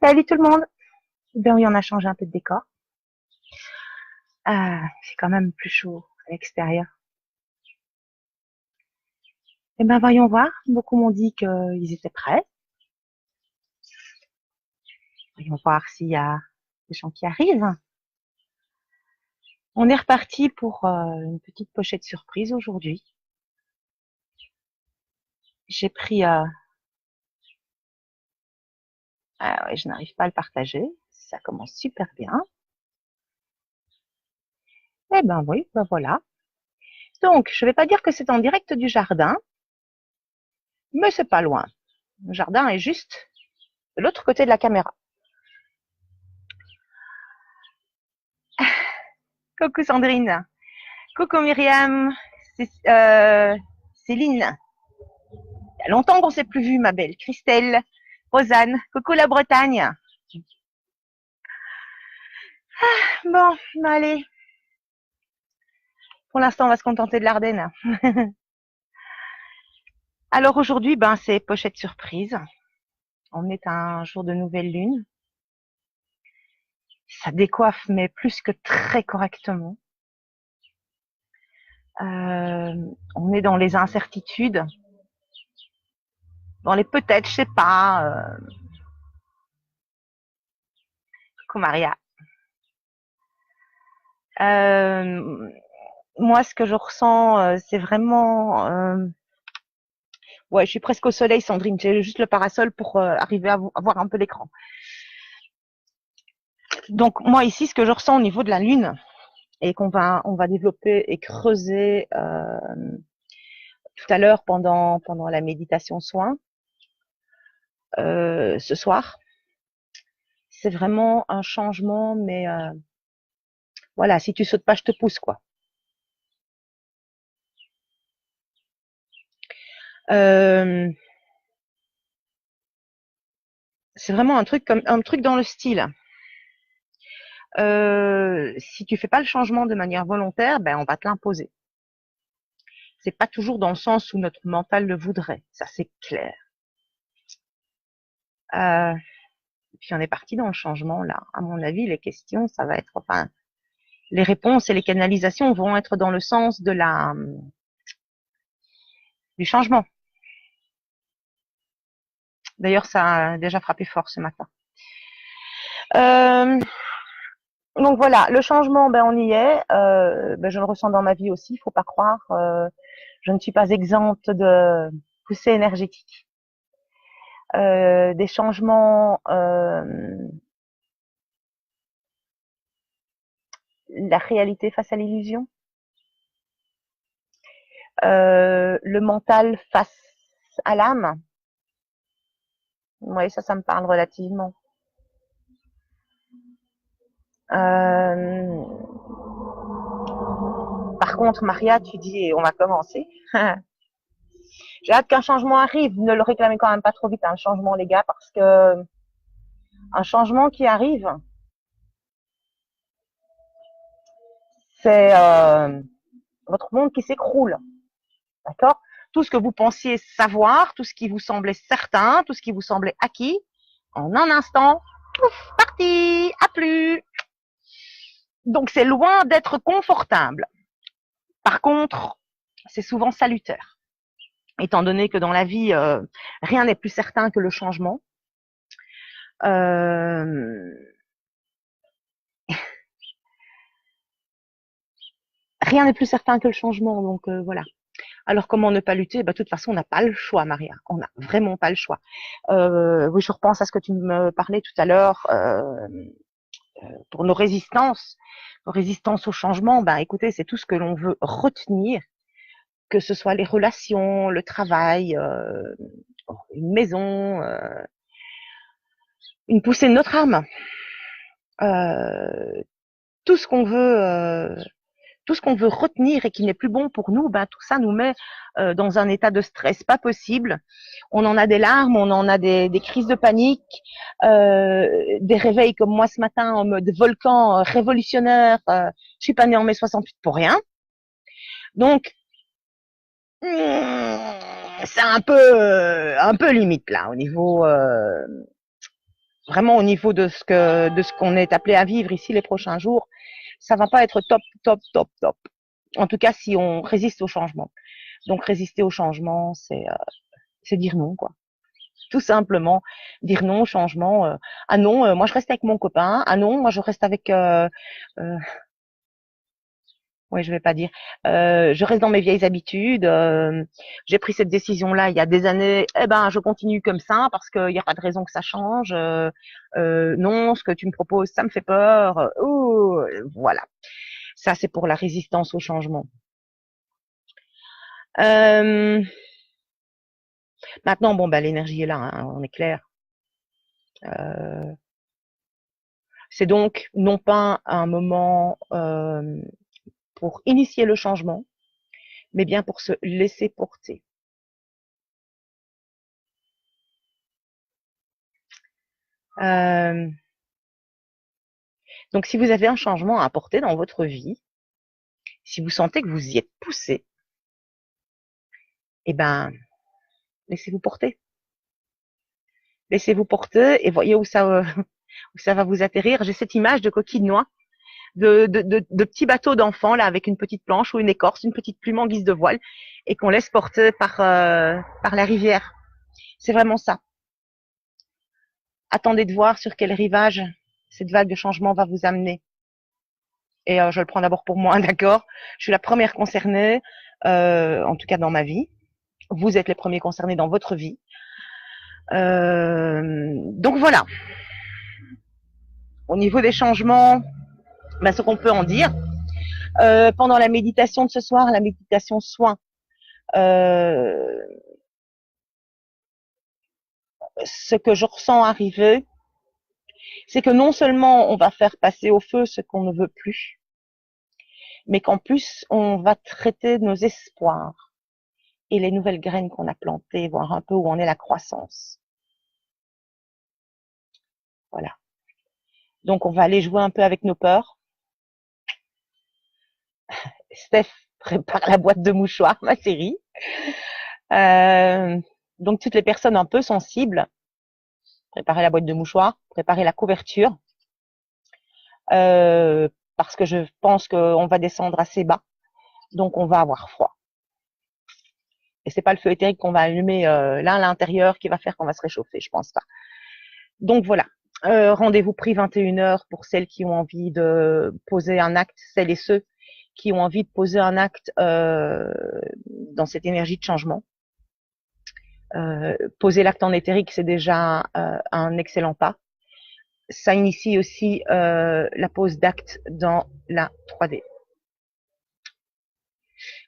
Salut tout le monde. Ben oui, on a changé un peu de décor. C'est quand même plus chaud à l'extérieur. Eh ben voyons voir. Beaucoup m'ont dit qu'ils étaient prêts. Voyons voir s'il y a des gens qui arrivent. On est reparti pour une petite pochette surprise aujourd'hui. J'ai pris... Ah ouais, je n'arrive pas à le partager. Ça commence super bien. Eh ben oui, ben voilà. Donc, je vais pas dire que c'est en direct du jardin, mais c'est pas loin. Le jardin est juste de l'autre côté de la caméra. Coucou Sandrine. Coucou Myriam. Céline. Il y a longtemps qu'on ne s'est plus vu, ma belle. Christelle. Rosanne. Coucou la Bretagne. Bon, allez. Pour l'instant, on va se contenter de l'Ardenne. Alors aujourd'hui, c'est pochette surprise. On est un jour de nouvelle lune. Ça décoiffe, mais plus que très correctement. On est dans les incertitudes. Dans les peut-être, je sais pas. Coucou Maria. Moi, ce que je ressens, c'est vraiment... ouais, je suis presque au soleil, Sandrine. J'ai juste le parasol pour arriver à voir un peu l'écran. Donc, moi, ici, ce que je ressens au niveau de la Lune, et on va développer et creuser tout à l'heure pendant la méditation soin, ce soir, c'est vraiment un changement, mais voilà, si tu sautes pas, je te pousse, quoi. C'est vraiment un truc dans le style. Si tu fais pas le changement de manière volontaire, on va te l'imposer. C'est pas toujours dans le sens où notre mental le voudrait, ça c'est clair. Puis on est parti dans le changement là. À mon avis, les questions, ça va être, enfin, les réponses et les canalisations vont être dans le sens de du changement. D'ailleurs, ça a déjà frappé fort ce matin. Donc voilà, le changement, on y est. Je le ressens dans ma vie aussi, il faut pas croire. Je ne suis pas exempte de poussée énergétique. Des changements, la réalité face à l'illusion, le mental face à l'âme. Oui, ça me parle relativement. Par contre, Maria, tu dis, on va commencer. J'ai hâte qu'un changement arrive. Ne le réclamez quand même pas trop vite, un changement, les gars, parce que un changement qui arrive, c'est votre monde qui s'écroule. D'accord? Tout ce que vous pensiez savoir, tout ce qui vous semblait certain, tout ce qui vous semblait acquis, en un instant, pouf, parti, à plus. Donc c'est loin d'être confortable. Par contre, c'est souvent salutaire. Étant donné que dans la vie, rien n'est plus certain que le changement. Rien n'est plus certain que le changement, donc voilà. Alors comment ne pas lutter? De toute façon, on n'a pas le choix, Maria. On n'a vraiment pas le choix. Oui, je repense à ce que tu me parlais tout à l'heure pour nos résistances au changement. Écoutez, c'est tout ce que l'on veut retenir, que ce soit les relations, le travail, une maison, une poussée de notre âme. Tout ce qu'on veut tout ce qu'on veut retenir et qui n'est plus bon pour nous, tout ça nous met dans un état de stress pas possible. On en a des larmes, on en a des crises de panique, des réveils comme moi ce matin en mode volcan révolutionnaire. Je suis pas née en mai 68 pour rien. Donc, c'est un peu limite là au niveau vraiment au niveau de ce qu'on est appelé à vivre ici les prochains jours, ça va pas être top, top, top, top. En tout cas, si on résiste au changement. Donc, résister au changement, c'est dire non, quoi. Tout simplement, dire non au changement. Ah non, moi je reste avec mon copain. Ah non, moi je reste avec. Oui, je vais pas dire. Je reste dans mes vieilles habitudes. J'ai pris cette décision-là il y a des années. Eh ben, je continue comme ça parce qu'il n'y a pas de raison que ça change. Non, ce que tu me proposes, ça me fait peur. Ouh, voilà. Ça, c'est pour la résistance au changement. Maintenant, bon, bah, l'énergie est là, hein, on est clair. C'est donc non pas un moment pour initier le changement, mais bien pour se laisser porter. Donc, si vous avez un changement à apporter dans votre vie, si vous sentez que vous y êtes poussé, eh ben, laissez-vous porter. Laissez-vous porter et voyez où ça va vous atterrir. J'ai cette image de coquille de noix, de petits bateaux d'enfants là avec une petite planche ou une écorce, une petite plume en guise de voile et qu'on laisse porter par la rivière. C'est vraiment ça. Attendez de voir sur quel rivage cette vague de changement va vous amener. Et je le prends d'abord pour moi, d'accord. Je suis la première concernée, en tout cas dans ma vie. Vous êtes les premiers concernés dans votre vie. Donc voilà. Au niveau des changements, ben, ce qu'on peut en dire. Pendant la méditation de ce soir, la méditation soin, ce que je ressens arriver, c'est que non seulement on va faire passer au feu ce qu'on ne veut plus, mais qu'en plus on va traiter nos espoirs et les nouvelles graines qu'on a plantées, voir un peu où en est la croissance. Voilà. Donc on va aller jouer un peu avec nos peurs. Steph prépare la boîte de mouchoirs, ma série. Donc toutes les personnes un peu sensibles, préparez la boîte de mouchoirs, préparez la couverture, parce que je pense qu'on va descendre assez bas, donc on va avoir froid. Et c'est pas le feu éthérique qu'on va allumer là à l'intérieur qui va faire qu'on va se réchauffer, je pense pas. Donc voilà. Rendez-vous pris 21h pour celles qui ont envie de poser un acte, celles et ceux qui ont envie de poser un acte dans cette énergie de changement. Poser l'acte en éthérique, c'est déjà un excellent pas. Ça initie aussi la pose d'acte dans la 3D.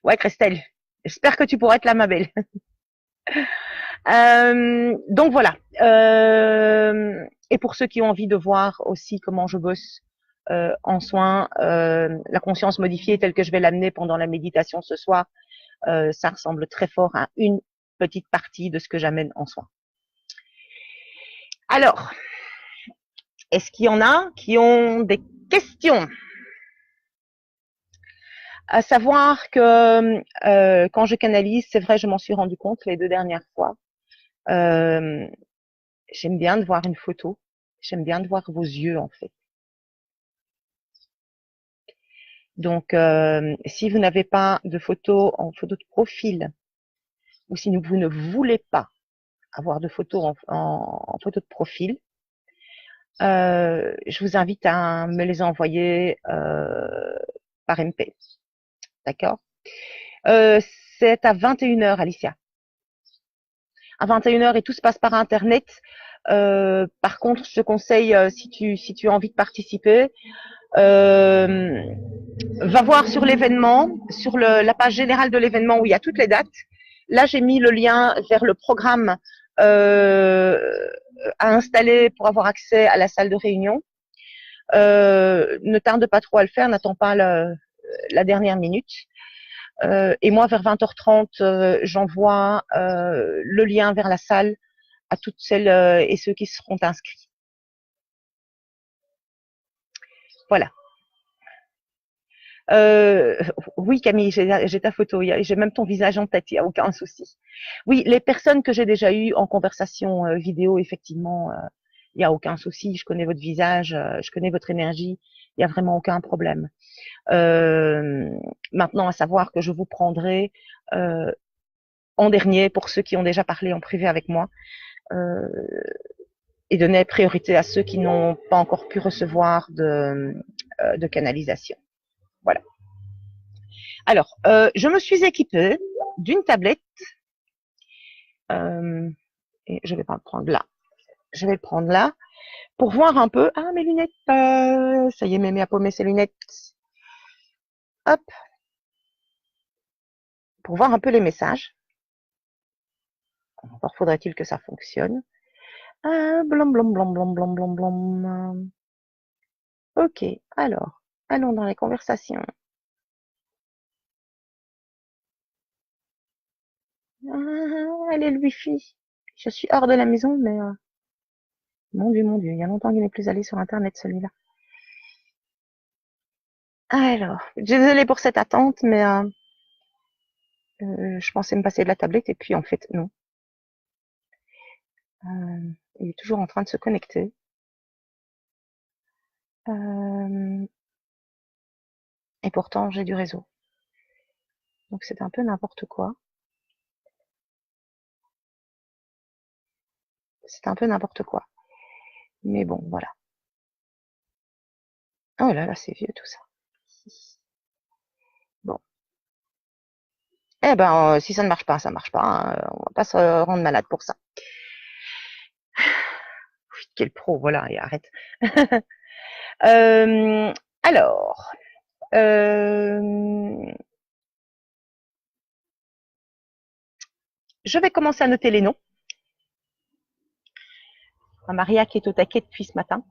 Ouais, Christelle, j'espère que tu pourras être là, ma belle. Donc voilà. Et pour ceux qui ont envie de voir aussi comment je bosse en soins, la conscience modifiée telle que je vais l'amener pendant la méditation ce soir, ça ressemble très fort à une petite partie de ce que j'amène en soins. Alors, est-ce qu'il y en a qui ont des questions? À savoir que quand je canalise, c'est vrai, je m'en suis rendu compte les 2 dernières fois. J'aime bien de voir une photo. J'aime bien de voir vos yeux, en fait. Donc, si vous n'avez pas de photo en photo de profil, ou si vous ne voulez pas avoir de photo en photo de profil, je vous invite à me les envoyer par MP. D'accord? C'est à 21h, Alicia. À 21h et tout se passe par Internet. Par contre, je te conseille, si tu as envie de participer, va voir sur l'événement, sur la page générale de l'événement où il y a toutes les dates. Là, j'ai mis le lien vers le programme à installer pour avoir accès à la salle de réunion. Ne tarde pas trop à le faire, n'attends pas la dernière minute. Et moi, vers 20h30, j'envoie le lien vers la salle à toutes celles et ceux qui seront inscrits. Voilà. Oui, Camille, j'ai ta photo, j'ai même ton visage en tête, il n'y a aucun souci. Oui, les personnes que j'ai déjà eues en conversation vidéo, effectivement, il n'y a aucun souci, je connais votre visage, je connais votre énergie, il n'y a vraiment aucun problème. Maintenant, à savoir que je vous prendrai en dernier pour ceux qui ont déjà parlé en privé avec moi et donner priorité à ceux qui n'ont pas encore pu recevoir de canalisation. Voilà. Alors, je me suis équipée d'une tablette et je vais pas le prendre là. Je vais le prendre là pour voir un peu. Ah, mes lunettes, ça y est, Mémé a paumé ses lunettes. Hop, pour voir un peu les messages. Encore faudrait-il que ça fonctionne. Blom, blom, blom, blom, blom, blom, blom. Ok, alors, allons dans les conversations. Allez, le wifi. Je suis hors de la maison, mais mon Dieu, il y a longtemps qu'il n'est plus allé sur Internet, celui-là. Alors, désolée pour cette attente, mais je pensais me passer de la tablette et puis en fait, non. Il est toujours en train de se connecter. Et pourtant, j'ai du réseau. Donc, c'est un peu n'importe quoi. C'est un peu n'importe quoi. Mais bon, voilà. Oh là là, c'est vieux tout ça. Bon. Eh ben, si ça ne marche pas, ça marche pas. Hein. On va pas se rendre malade pour ça. Quel pro, voilà, et arrête. Alors, je vais commencer à noter les noms. Maria qui est au taquet depuis ce matin.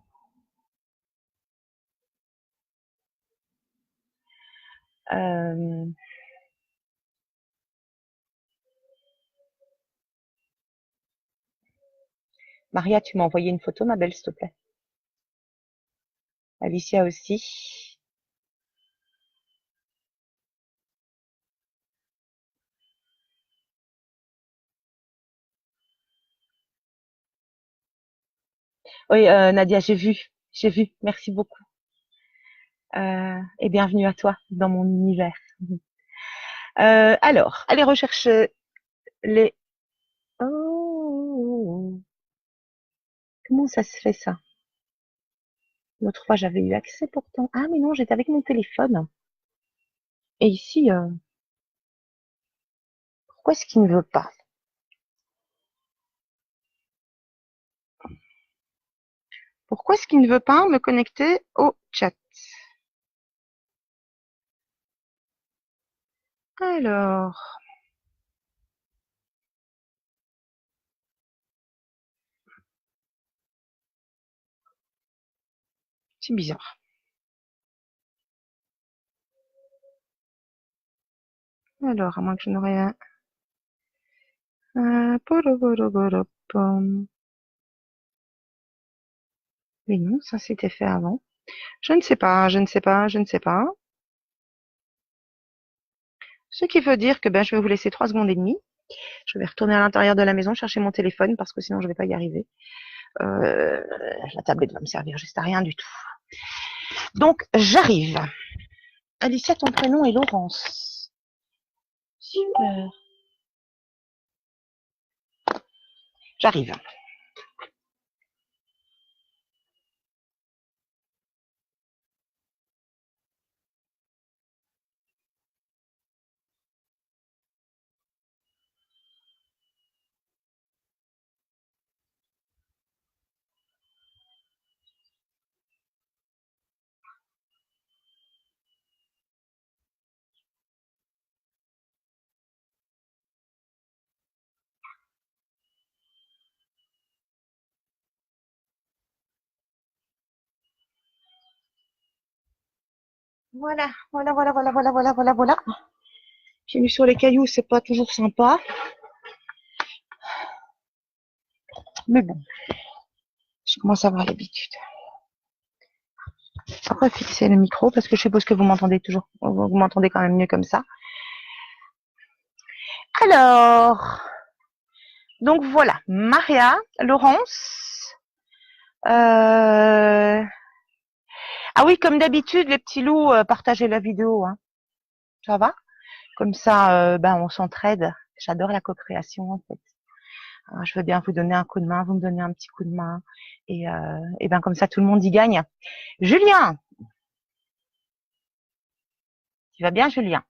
Maria, tu m'as envoyé une photo, ma belle, s'il te plaît. Alicia aussi. Oui, Nadia, j'ai vu. Merci beaucoup. Et bienvenue à toi dans mon univers. Alors, allez rechercher les... Oh, comment ça se fait ça? L'autre fois, j'avais eu accès pourtant. Ah, mais non, j'étais avec mon téléphone. Et ici, pourquoi est-ce qu'il ne veut pas? Pourquoi est-ce qu'il ne veut pas me connecter au chat? Alors, c'est bizarre. Alors, à moins que je n'aurais un... Mais non, ça s'était fait avant. Je ne sais pas. Ce qui veut dire que ben, je vais vous laisser 3 secondes et demie. Je vais retourner à l'intérieur de la maison chercher mon téléphone parce que sinon je ne vais pas y arriver. La tablette va me servir juste à rien du tout. Donc, j'arrive. Alicia, ton prénom est Laurence. Super. J'arrive. Voilà. Pieds nus sur les cailloux, c'est pas toujours sympa. Mais bon, je commence à avoir l'habitude. On va fixer le micro parce que je suppose que vous m'entendez toujours. Vous m'entendez quand même mieux comme ça. Alors, donc voilà, Maria, Laurence, Ah oui, comme d'habitude, les petits loups, partagez la vidéo, hein. Ça va? Comme ça, on s'entraide. J'adore la co-création, en fait. Je veux bien vous donner un coup de main, vous me donnez un petit coup de main. Et ben, comme ça, tout le monde y gagne. Julien! Tu vas bien, Julien?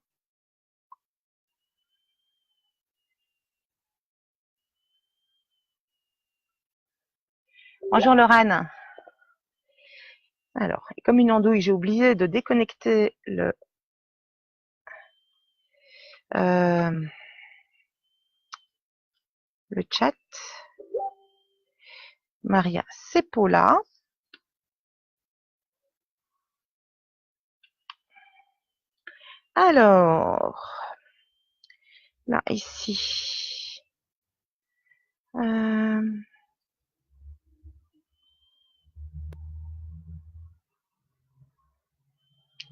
Bonjour, Lorane. Alors, comme une andouille, j'ai oublié de déconnecter euh, le chat. Maria, c'est Paula. Alors, là, ici.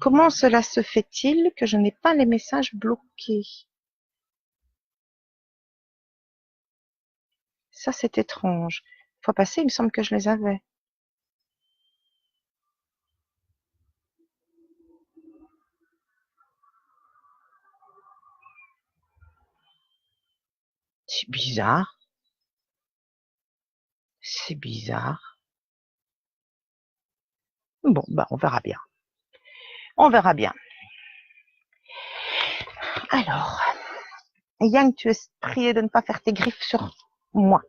Comment cela se fait-il que je n'ai pas les messages bloqués? Ça, c'est étrange. Fois passée, il me semble que je les avais. C'est bizarre. C'est bizarre. Bon, on verra bien. On verra bien. Alors, Yang, tu es prié de ne pas faire tes griffes sur moi.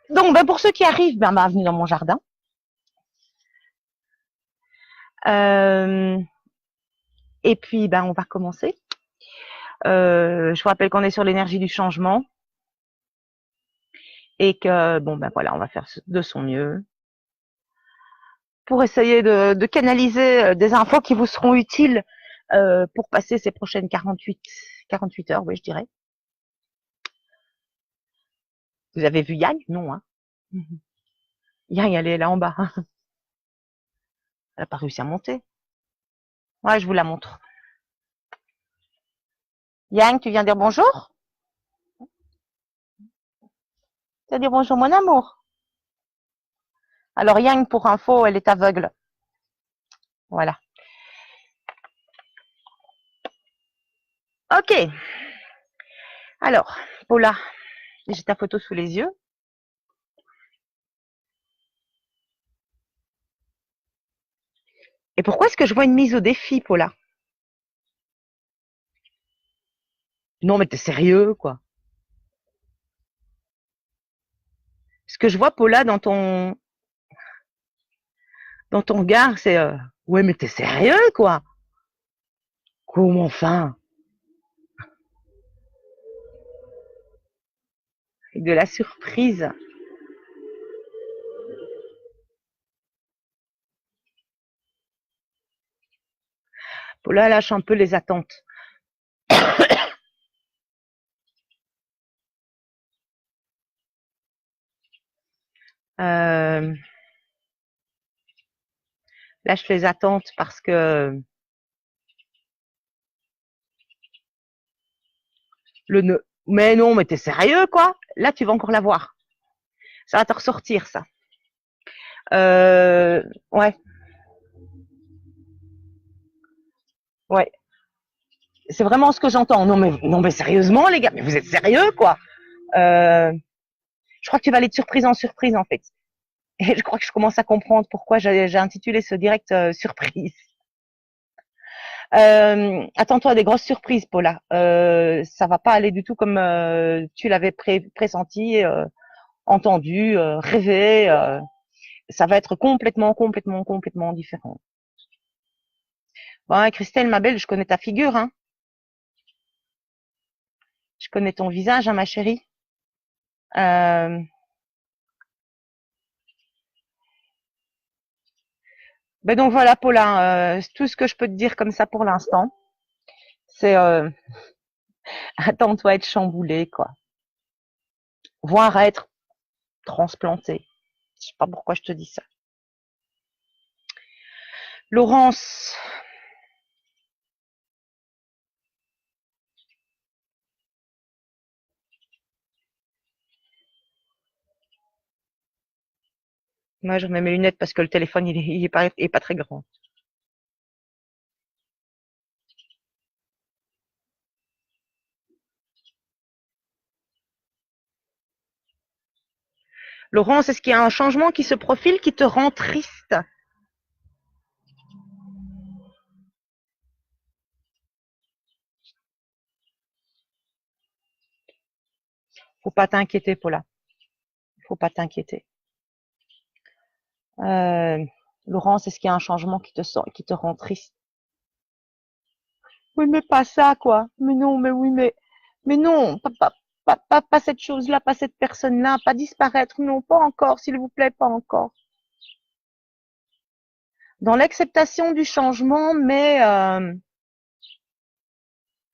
Donc, pour ceux qui arrivent, bienvenue dans mon jardin. Et puis, on va commencer. Je vous rappelle qu'on est sur l'énergie du changement et que, voilà, on va faire de son mieux pour essayer de canaliser des infos qui vous seront utiles pour passer ces prochaines 48 heures, oui, je dirais. Vous avez vu Yang? Non, hein. Yang, elle est là en bas. Elle n'a pas réussi à monter. Ouais, je vous la montre. Yang, tu viens dire bonjour? Tu vas dire bonjour, mon amour. Alors, Yang, pour info, elle est aveugle. Voilà. Ok. Alors, Paula, j'ai ta photo sous les yeux. Et pourquoi est-ce que je vois une mise au défi, Paula? Non, mais t'es sérieux, quoi. Ce que je vois, Paula, dans ton regard, c'est ouais, mais t'es sérieux, quoi. Comment enfin? Avec de la surprise. Paula lâche un peu les attentes. Euh, lâche les attentes parce que mais non, mais t'es sérieux, quoi. Là, tu vas encore la voir. Ça va te ressortir, ça. Ouais, ouais. C'est vraiment ce que j'entends. Non, mais sérieusement, les gars, mais vous êtes sérieux, quoi. Je crois que tu vas aller de surprise en surprise, en fait. Et je crois que je commence à comprendre pourquoi j'ai intitulé ce direct surprise. Attends-toi à des grosses surprises, Paula. Ça va pas aller du tout comme tu l'avais pressenti, entendu, rêvé. Ça va être complètement différent. Bon, Christelle, ma belle, je connais ta figure, hein. Je connais ton visage, hein, ma chérie. Euh, donc voilà, Paula, tout ce que je peux te dire comme ça pour l'instant, c'est attends-toi à être chamboulé, quoi. Voire à être transplanté. Je sais pas pourquoi je te dis ça. Laurence, Moi, je remets mes lunettes parce que le téléphone, il est pas très grand. Laurence, est-ce qu'il y a un changement qui se profile qui te rend triste? Faut pas t'inquiéter, Paula. Faut pas t'inquiéter. Laurence, est-ce qu'il y a un changement qui te rend triste? Oui, mais pas ça, quoi. Mais non, mais oui, mais non, pas cette chose-là, pas cette personne-là, pas disparaître. Non, pas encore, s'il vous plaît, pas encore. Dans l'acceptation du changement, mais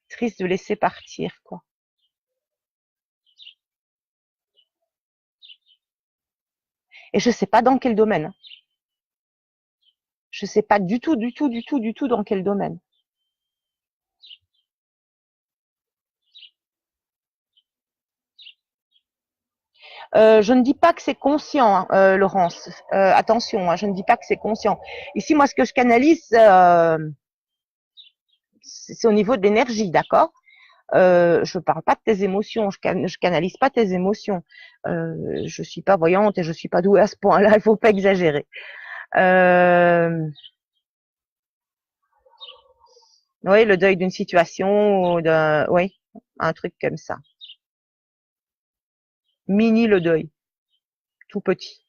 triste de laisser partir, quoi. Et je sais pas dans quel domaine. Je sais pas du tout, du tout, du tout, du tout dans quel domaine. Je ne dis pas que c'est conscient, hein, Laurence. Attention, hein, je ne dis pas que c'est conscient. Ici, moi, ce que je canalise, c'est au niveau de l'énergie, d'accord? Je parle pas de tes émotions, je canalise pas tes émotions. Je suis pas voyante et je suis pas douée à ce point-là, il faut pas exagérer. Oui, le deuil d'une situation ou oui, un truc comme ça. Mini le deuil, tout petit.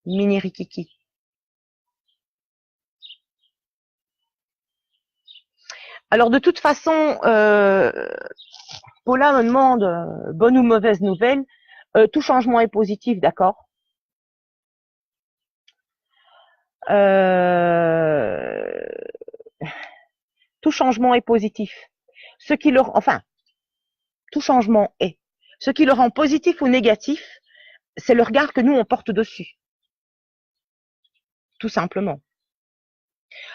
Mini rikiki. Alors de toute façon, Paula me demande bonne ou mauvaise nouvelle. Tout changement est positif, d'accord. Euh, tout changement est positif. Ce qui leur, enfin, tout changement est. Ce qui le rend positif ou négatif, c'est le regard que nous on porte dessus, tout simplement.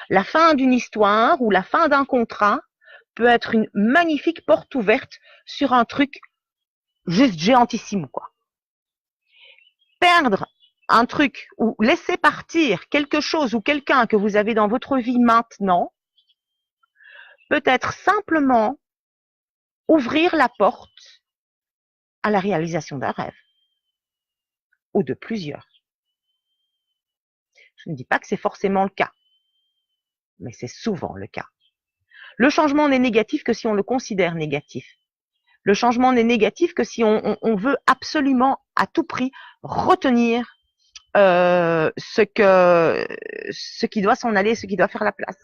La fin d'une histoire ou la fin d'un contrat peut être une magnifique porte ouverte sur un truc juste géantissime, quoi. Perdre un truc ou laisser partir quelque chose ou quelqu'un que vous avez dans votre vie maintenant peut être simplement ouvrir la porte à la réalisation d'un rêve ou de plusieurs. Je ne dis pas que c'est forcément le cas, mais c'est souvent le cas. Le changement n'est négatif que si on le considère négatif. Le changement n'est négatif que si on veut absolument à tout prix retenir ce qui doit s'en aller, ce qui doit faire la place.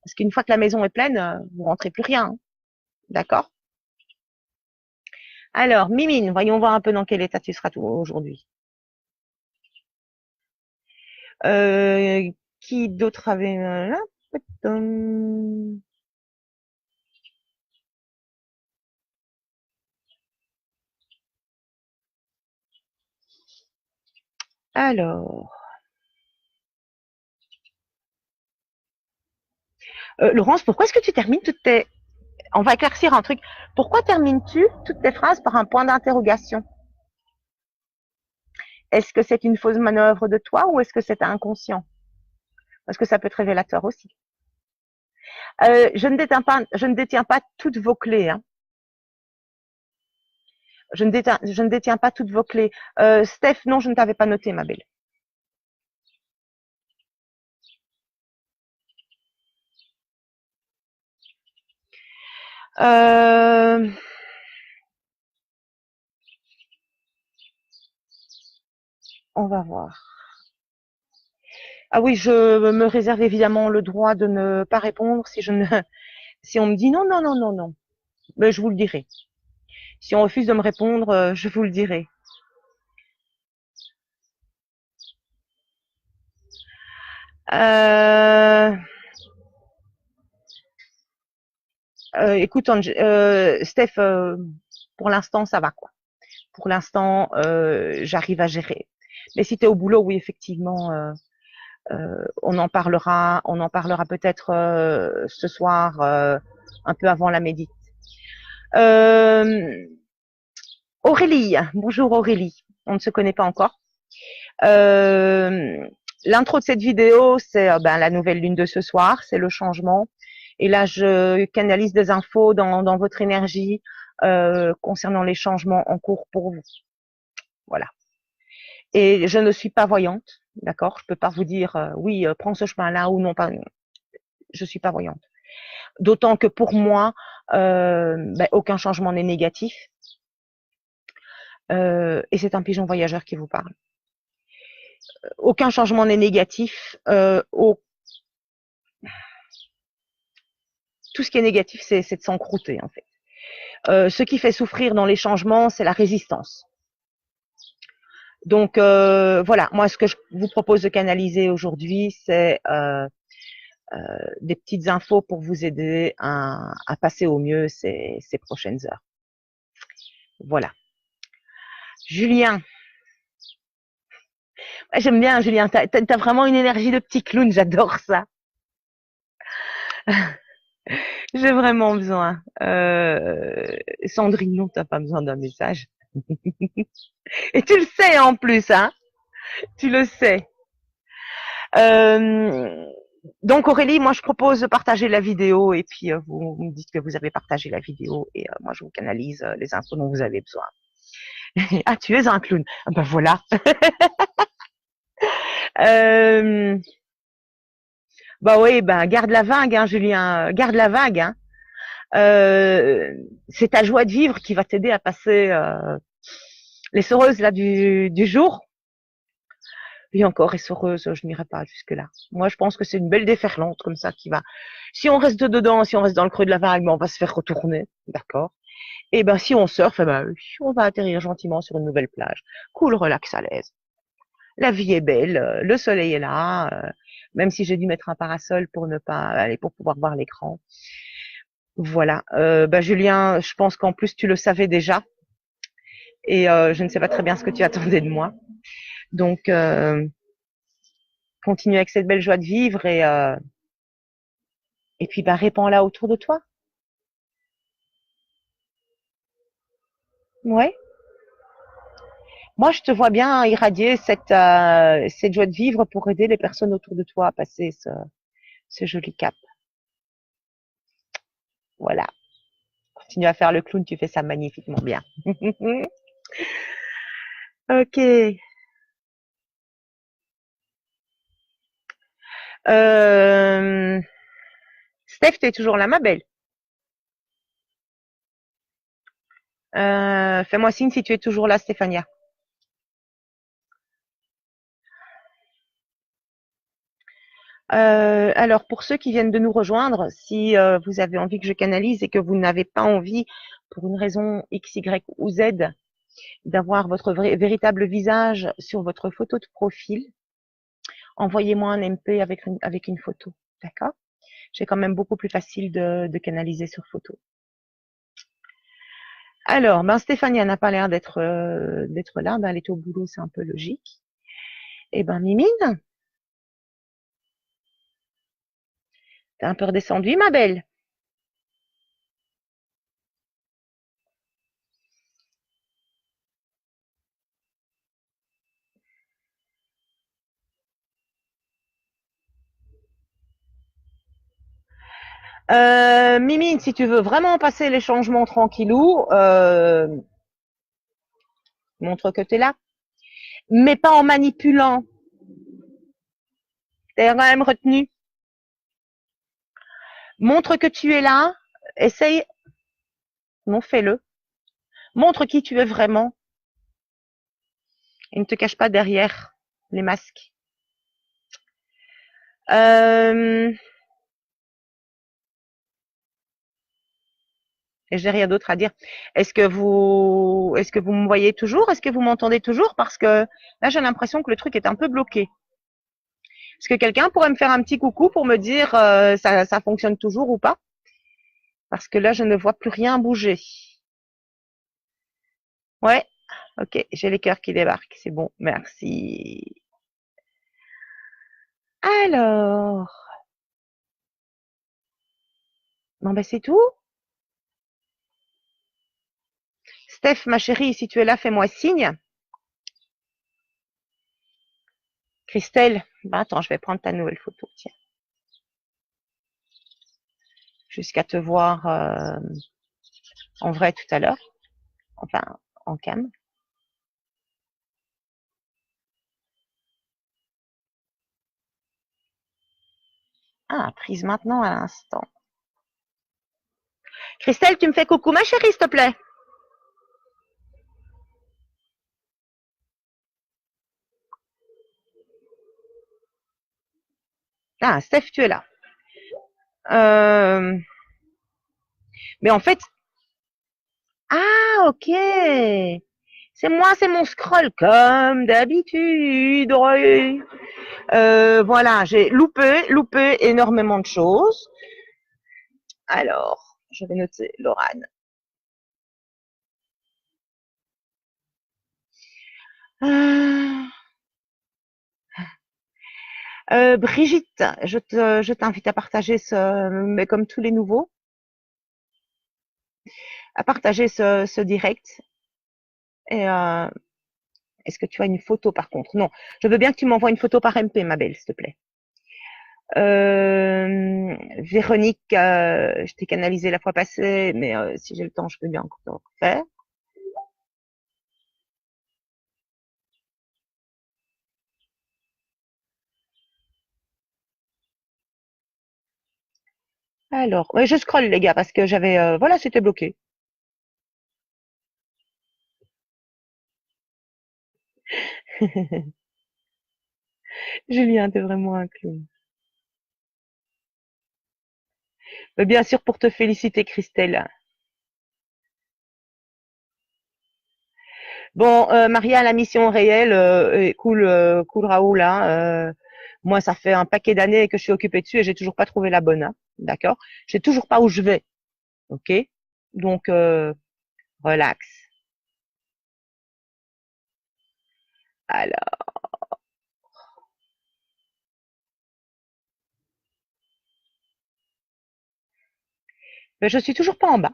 Parce qu'une fois que la maison est pleine, vous rentrez plus rien. Hein. D'accord? Alors, Mimine, voyons voir un peu dans quel état tu seras aujourd'hui. Qui d'autre avait là? Alors, Laurence, pourquoi est-ce que tu termines toutes tes... On va éclaircir un truc. Pourquoi termines-tu toutes tes phrases par un point d'interrogation? Est-ce que c'est une fausse manœuvre de toi ou est-ce que c'est inconscient? Parce que ça peut être révélateur aussi. Je ne détiens pas toutes vos clés. Hein. Je ne détiens pas toutes vos clés. Steph, non, je ne t'avais pas noté, ma belle. On va voir. Ah oui, je me réserve évidemment le droit de ne pas répondre si on me dit non, non, non, non, non. Mais je vous le dirai. Si on refuse de me répondre, je vous le dirai. Écoute, Steph, pour l'instant, ça va quoi. Pour l'instant, j'arrive à gérer. Mais si tu es au boulot, oui, effectivement, on en parlera peut-être ce soir, un peu avant la médite. Aurélie, bonjour Aurélie. On ne se connaît pas encore. L'intro de cette vidéo, c'est la nouvelle lune de ce soir, c'est le changement. Et là, je canalise des infos dans votre énergie concernant les changements en cours pour vous. Voilà. Et je ne suis pas voyante, d'accord? Je peux pas vous dire oui, prends ce chemin-là ou non. Pas. Je suis pas voyante. D'autant que pour moi, aucun changement n'est négatif. Et c'est un pigeon voyageur qui vous parle. Aucun changement n'est négatif. Tout ce qui est négatif, c'est de s'encrouter en fait. Ce qui fait souffrir dans les changements, c'est la résistance. Donc voilà, moi ce que je vous propose de canaliser aujourd'hui, c'est des petites infos pour vous aider à passer au mieux ces prochaines heures. Voilà. Julien. Ouais, j'aime bien Julien, t'as vraiment une énergie de petit clown, j'adore ça. J'ai vraiment besoin. Sandrine, non, t'as pas besoin d'un message. Et tu le sais en plus, hein. Tu le sais. Donc Aurélie, moi je propose de partager la vidéo et puis vous me dites que vous avez partagé la vidéo et moi je vous canalise les infos dont vous avez besoin. Ah, tu es un clown. Ben voilà. Bah oui, garde la vague, hein, Julien, garde la vague. Hein. C'est ta joie de vivre qui va t'aider à passer les soreuses là du jour. Et encore essoreuse, je n'irai pas jusque-là. Moi, je pense que c'est une belle déferlante comme ça qui va. Si on reste dedans, si on reste dans le creux de la vague, on va se faire retourner, d'accord. Et si on surfe, on va atterrir gentiment sur une nouvelle plage. Cool, relax, à l'aise. La vie est belle, le soleil est là, même si j'ai dû mettre un parasol pour ne pas aller pour pouvoir voir l'écran. Voilà. Julien, je pense qu'en plus tu le savais déjà, et je ne sais pas très bien ce que tu attendais de moi. Donc continue avec cette belle joie de vivre et puis répands-la autour de toi. Ouais. Moi, je te vois bien irradier cette joie de vivre pour aider les personnes autour de toi à passer ce joli cap. Voilà. Continue à faire le clown, tu fais ça magnifiquement bien. Ok. Steph, t'es toujours là, ma belle. Fais-moi signe si tu es toujours là, Stéphania. Alors, pour ceux qui viennent de nous rejoindre, si vous avez envie que je canalise et que vous n'avez pas envie, pour une raison X, Y ou Z, d'avoir votre véritable visage sur votre photo de profil, envoyez-moi un MP avec une photo, d'accord? C'est quand même beaucoup plus facile de canaliser sur photo. Alors, Stéphania n'a pas l'air d'être là, elle est au boulot, c'est un peu logique. Et Mimine, t'es un peu redescendue, ma belle. Mimine, si tu veux vraiment passer les changements tranquillou, montre que tu es là, mais pas en manipulant. T'es quand même retenu. Montre que tu es là, essaye, non, fais-le. Montre qui tu es vraiment et ne te cache pas derrière les masques. Et j'ai rien d'autre à dire. Est-ce que vous me voyez toujours? Est-ce que vous m'entendez toujours? Parce que là, j'ai l'impression que le truc est un peu bloqué. Est-ce que quelqu'un pourrait me faire un petit coucou pour me dire ça fonctionne toujours ou pas? Parce que là, je ne vois plus rien bouger. Ouais, ok, j'ai les cœurs qui débarquent. C'est bon, merci. Alors, c'est tout. Steph, ma chérie, si tu es là, fais-moi signe. Christelle, ben attends, je vais prendre ta nouvelle photo, tiens. Jusqu'à te voir en vrai tout à l'heure. Enfin, en cam. Ah, prise maintenant à l'instant. Christelle, tu me fais coucou ma chérie, s'il te plaît. Ah, Steph, tu es là. Mais en fait, ah, ok. C'est moi, c'est mon scroll, comme d'habitude. Voilà, j'ai loupé énormément de choses. Alors, je vais noter Laurane. Brigitte, je t'invite à partager mais comme tous les nouveaux, à partager ce direct. Et est-ce que tu as une photo par contre? Non, je veux bien que tu m'envoies une photo par MP, ma belle, s'il te plaît. Véronique, je t'ai canalisé la fois passée, mais si j'ai le temps, je peux bien encore le faire. Alors, ouais, je scrolle les gars parce que j'avais, voilà, c'était bloqué. Julien, t'es vraiment un clown. Mais bien sûr, pour te féliciter, Christelle. Bon, Maria, la mission réelle, cool, cool Raoul. Hein, moi, ça fait un paquet d'années que je suis occupée dessus et j'ai toujours pas trouvé la bonne. Hein, d'accord. Je sais toujours pas où je vais. Ok. Donc, relax. Alors, mais je suis toujours pas en bas.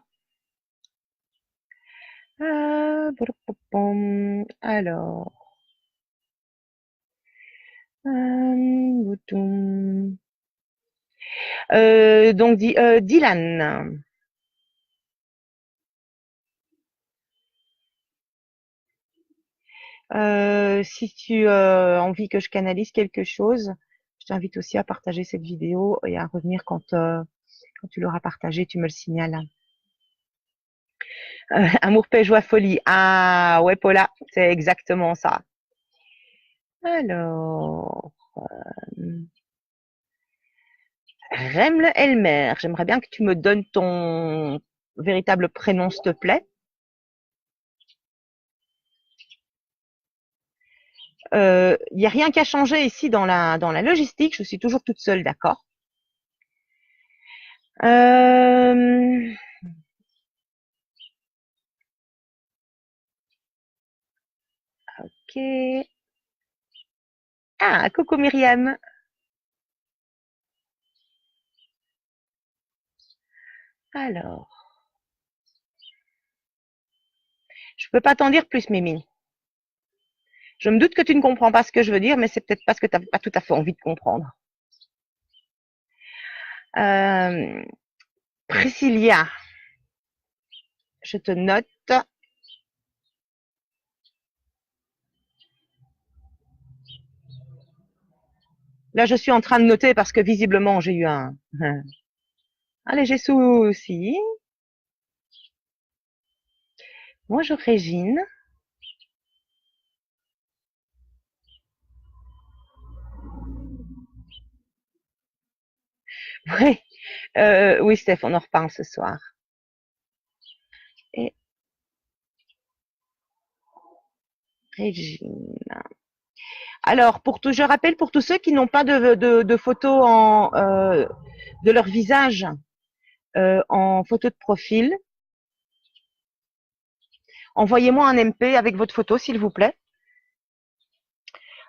Alors, bouton. Donc, Dylan. Si tu as envie que je canalise quelque chose, je t'invite aussi à partager cette vidéo et à revenir quand tu l'auras partagé, tu me le signales. Amour, paix, joie, folie. Ah ouais, Paula, c'est exactement ça. Alors, Remle Elmer, j'aimerais bien que tu me donnes ton véritable prénom, s'il te plaît. Il n'y a rien qu'à changer ici dans la logistique. Je suis toujours toute seule, d'accord. Ok. Ah, coucou Myriam. Alors, je peux pas t'en dire plus, Mimi. Je me doute que tu ne comprends pas ce que je veux dire, mais c'est peut-être parce que tu n'as pas tout à fait envie de comprendre. Priscilla, je te note. Là, je suis en train de noter parce que visiblement, j'ai eu un léger souci. Bonjour Régine. Oui, oui, Steph, on en reparle ce soir. Et Régine. Alors, je rappelle pour tous ceux qui n'ont pas de photos de leur visage en photo de profil, envoyez-moi un MP avec votre photo, s'il vous plaît.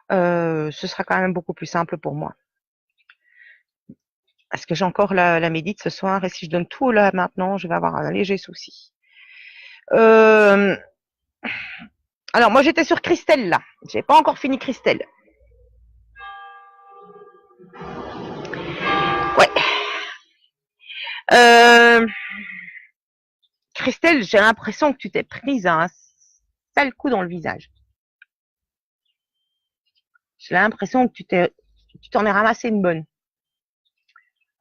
Ce sera quand même beaucoup plus simple pour moi. Parce que j'ai encore la médite ce soir et si je donne tout là maintenant, je vais avoir un léger souci. Alors moi j'étais sur Christelle là. J'ai pas encore fini Christelle. Ouais. Euh, Christelle, j'ai l'impression que tu t'es prise un sale coup dans le visage. J'ai l'impression que tu t'en es ramassé une bonne.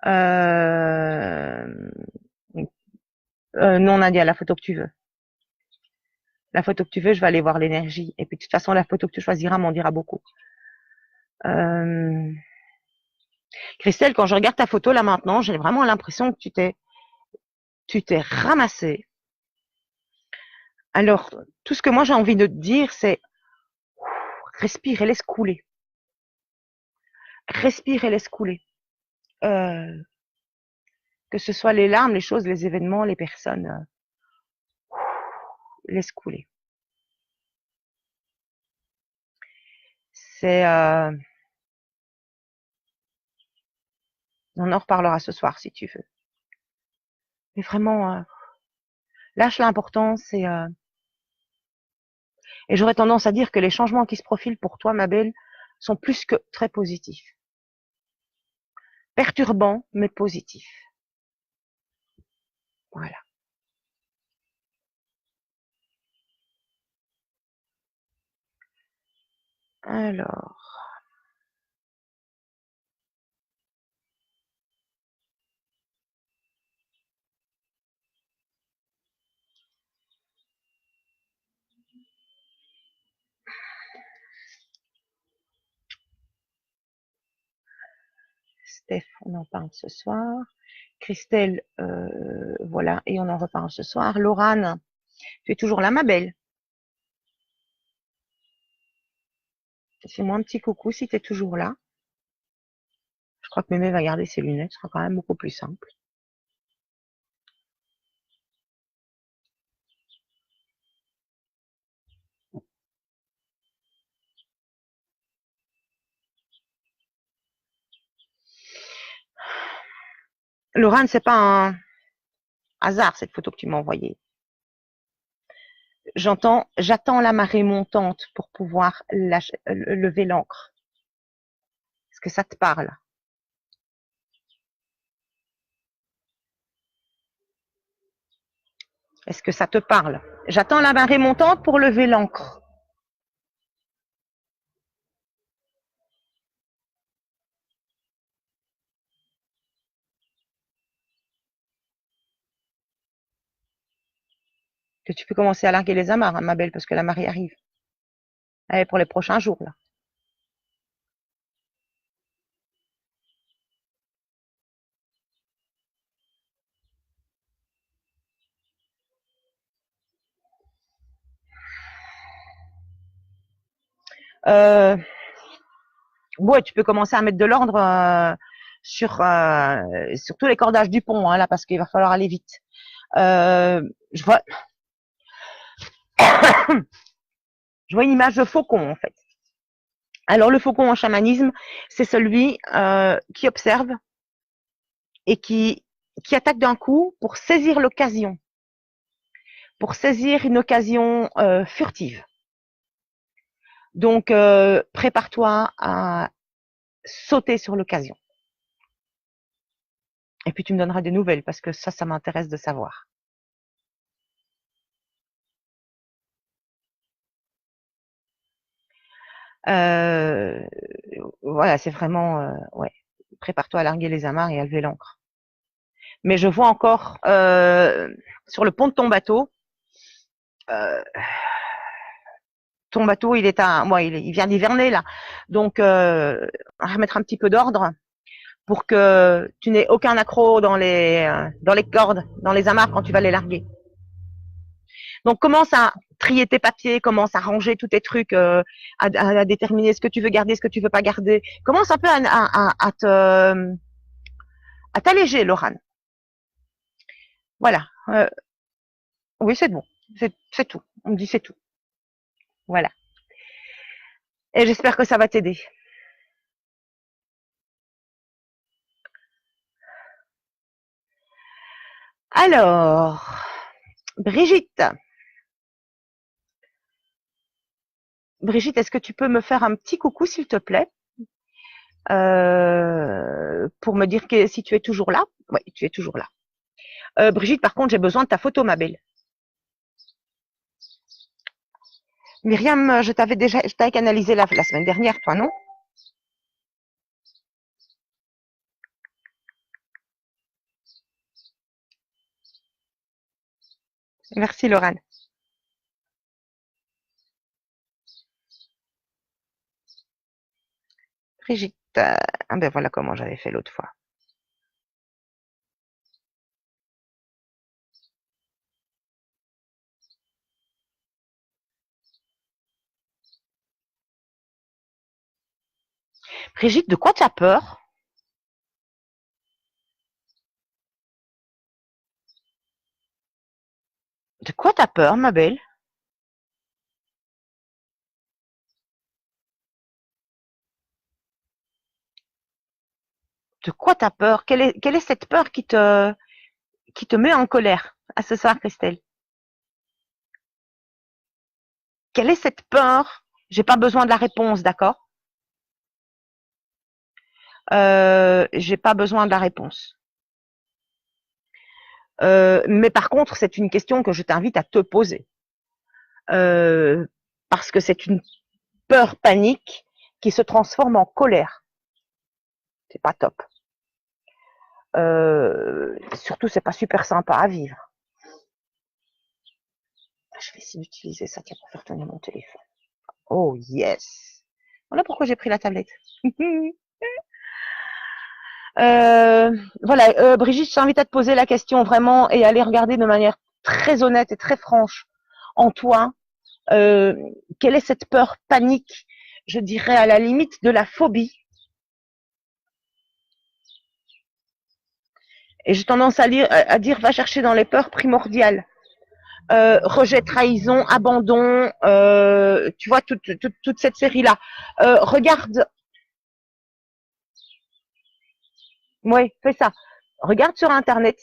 Euh, non, Nadia, la photo que tu veux. La photo que tu veux, je vais aller voir l'énergie. Et puis, de toute façon, la photo que tu choisiras m'en dira beaucoup. Christelle, quand je regarde ta photo là maintenant, j'ai vraiment l'impression que tu t'es ramassé. Alors, tout ce que moi j'ai envie de te dire, c'est respire et laisse couler. Respire et laisse couler. Que ce soit les larmes, les choses, les événements, les personnes, laisse couler. C'est, on en reparlera ce soir si tu veux. Mais vraiment, lâche l'importance et j'aurais tendance à dire que les changements qui se profilent pour toi, ma belle, sont plus que très positifs. Perturbants, mais positifs. Voilà. Alors. Steph, on en parle ce soir. Christelle, voilà, et on en reparle ce soir. Laurane, tu es toujours là, ma belle. Fais-moi un petit coucou si tu es toujours là. Je crois que Mémé va garder ses lunettes, ce sera quand même beaucoup plus simple. Laurane, c'est pas un hasard cette photo que tu m'as envoyée. J'attends la marée montante pour pouvoir lever l'ancre. Est-ce que ça te parle? Est-ce que ça te parle? J'attends la marée montante pour lever l'ancre. Que tu peux commencer à larguer les amarres, hein, ma belle, parce que la marée arrive. Allez, pour les prochains jours, là. Ouais, tu peux commencer à mettre de l'ordre sur tous les cordages du pont, hein, là, parce qu'il va falloir aller vite. Je vois, je vois une image de faucon, en fait. Alors, le faucon en chamanisme, c'est celui qui observe et qui attaque d'un coup pour saisir l'occasion, pour saisir une occasion furtive. Donc, prépare-toi à sauter sur l'occasion. Et puis, tu me donneras des nouvelles, parce que ça m'intéresse de savoir. Voilà, c'est vraiment, ouais. Prépare-toi à larguer les amarres et à lever l'ancre. Mais je vois encore sur le pont de ton bateau, il est il vient d'hiverner là, donc à remettre un petit peu d'ordre pour que tu n'aies aucun accroc dans les cordes, dans les amarres quand tu vas les larguer. Donc commence à trier tes papiers, commence à ranger tous tes trucs, à déterminer ce que tu veux garder, ce que tu veux pas garder. Commence un peu à t'alléger, Laurane. Voilà. Oui, c'est bon. C'est tout. On me dit c'est tout. Voilà. Et j'espère que ça va t'aider. Alors, Brigitte. Brigitte, est-ce que tu peux me faire un petit coucou, s'il te plaît? pour me dire que si tu es toujours là. Oui, tu es toujours là. Brigitte, par contre, j'ai besoin de ta photo, ma belle. Myriam, je t'avais canalisé la semaine dernière, toi, non? Merci, Laurent. Brigitte, ah ben voilà comment j'avais fait l'autre fois. Brigitte, de quoi tu as peur? De quoi tu as peur, ma belle? De quoi tu as peur? Quelle est cette peur qui te met en colère à ce soir, Christelle? Quelle est cette peur? J'ai pas besoin de la réponse, d'accord? J'ai pas besoin de la réponse. Mais par contre, c'est une question que je t'invite à te poser. Parce que c'est une peur panique qui se transforme en colère. C'est pas top. Surtout, c'est pas super sympa à vivre. Je vais essayer d'utiliser ça pour faire tourner mon téléphone. Oh yes. Voilà pourquoi j'ai pris la tablette. Voilà, Brigitte, je t'invite à te poser la question vraiment et à aller regarder de manière très honnête et très franche en toi. Quelle est cette peur panique, je dirais à la limite de la phobie. Et j'ai tendance à dire va chercher dans les peurs primordiales. Rejet, trahison, abandon, tu vois, toute cette série-là. Regarde, ouais, fais ça. Regarde sur Internet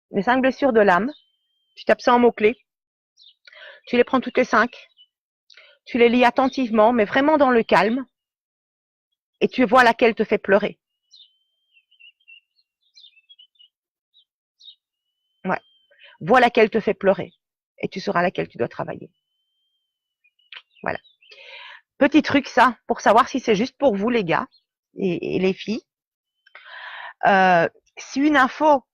les 5 blessures de l'âme. Tu tapes ça en mots-clés. Tu les prends toutes les 5. Tu les lis attentivement, mais vraiment dans le calme. Et tu vois laquelle te fait pleurer. Ouais. Vois laquelle te fait pleurer. Et tu sauras laquelle tu dois travailler. Voilà. Petit truc, ça, pour savoir si c'est juste pour vous, les gars et les filles. Si une info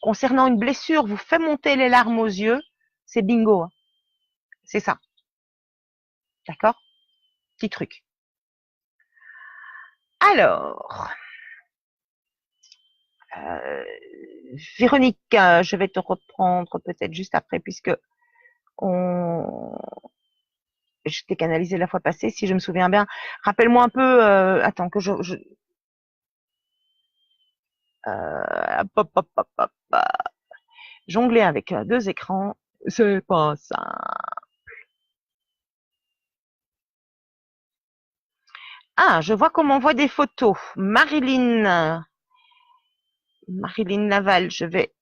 concernant une blessure vous fait monter les larmes aux yeux, c'est bingo. Hein. C'est ça. D'accord? Petit truc. Alors, euh, Véronique, je vais te reprendre peut-être juste après puisque on... je t'ai canalisé la fois passée, si je me souviens bien. Rappelle-moi un peu. Attends que hop, hop, hop, hop, jongler avec 2 écrans, c'est pas ça. Ah, je vois qu'on m'envoie des photos. Marilyn Laval, je vais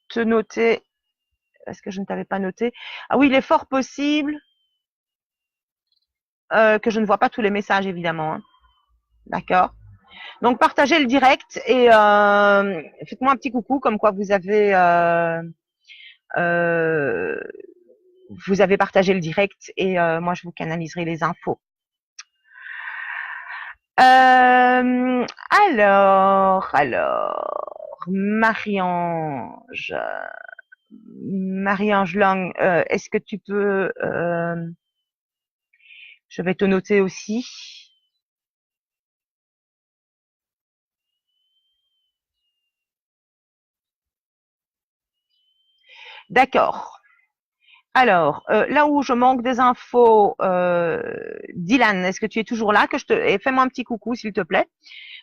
te noter. Est-ce que je ne t'avais pas noté? Ah oui, il est fort possible que je ne vois pas tous les messages, évidemment. Hein. D'accord. Donc, partagez le direct et faites-moi un petit coucou, comme quoi euh, vous avez partagé le direct et moi, je vous canaliserai les infos. Alors, Marie-Ange Lang, est-ce que tu peux, je vais te noter aussi. D'accord. Alors, là où je manque des infos, Dylan, est-ce que tu es toujours là? Et fais-moi un petit coucou, s'il te plaît.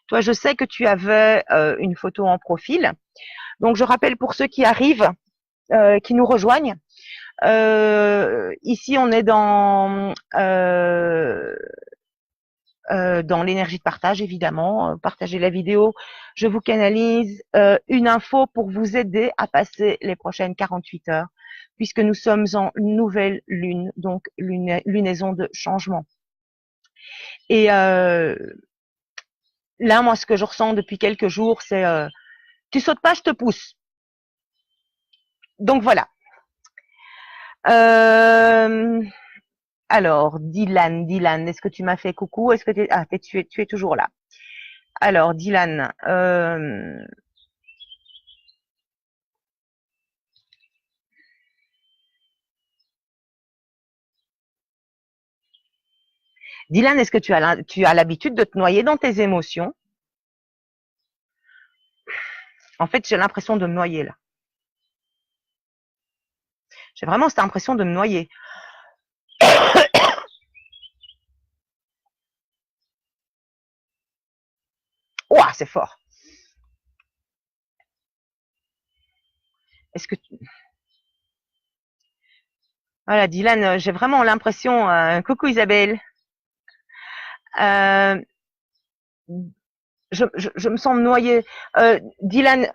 Toi, je sais que tu avais une photo en profil. Donc, je rappelle pour ceux qui arrivent, qui nous rejoignent. Ici, on est dans l'énergie de partage, évidemment. Partagez la vidéo. Je vous canalise une info pour vous aider à passer les prochaines 48 heures, puisque nous sommes en nouvelle lune, donc lunaison de changement. Et là, moi, ce que je ressens depuis quelques jours, c'est tu sautes pas, je te pousse. Donc voilà. Alors, Dylan, est-ce que tu m'as fait coucou? Est-ce que tu es toujours là? Alors, Dylan, Dylan, est-ce que tu as l'habitude de te noyer dans tes émotions? En fait, j'ai l'impression de me noyer là. J'ai vraiment cette impression de me noyer. Ouah, c'est fort. Est-ce que Voilà, Dylan, j'ai vraiment l'impression. Coucou Isabelle. Euh, je me sens noyée. Dylan,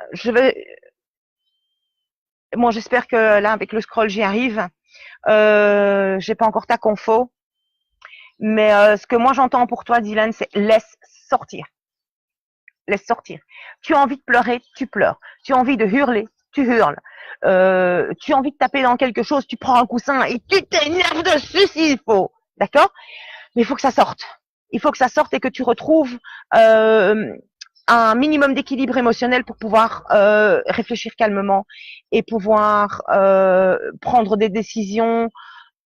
moi j'espère que là avec le scroll j'y arrive. J'ai pas encore ta confo, mais ce que moi j'entends pour toi, Dylan, c'est laisse sortir, laisse sortir. Tu as envie de pleurer, tu pleures. Tu as envie de hurler, tu hurles. Tu as envie de taper dans quelque chose, tu prends un coussin et tu t'énerves dessus s'il faut, d'accord? Mais il faut que ça sorte. Il faut que ça sorte et que tu retrouves un minimum d'équilibre émotionnel pour pouvoir réfléchir calmement et pouvoir prendre des décisions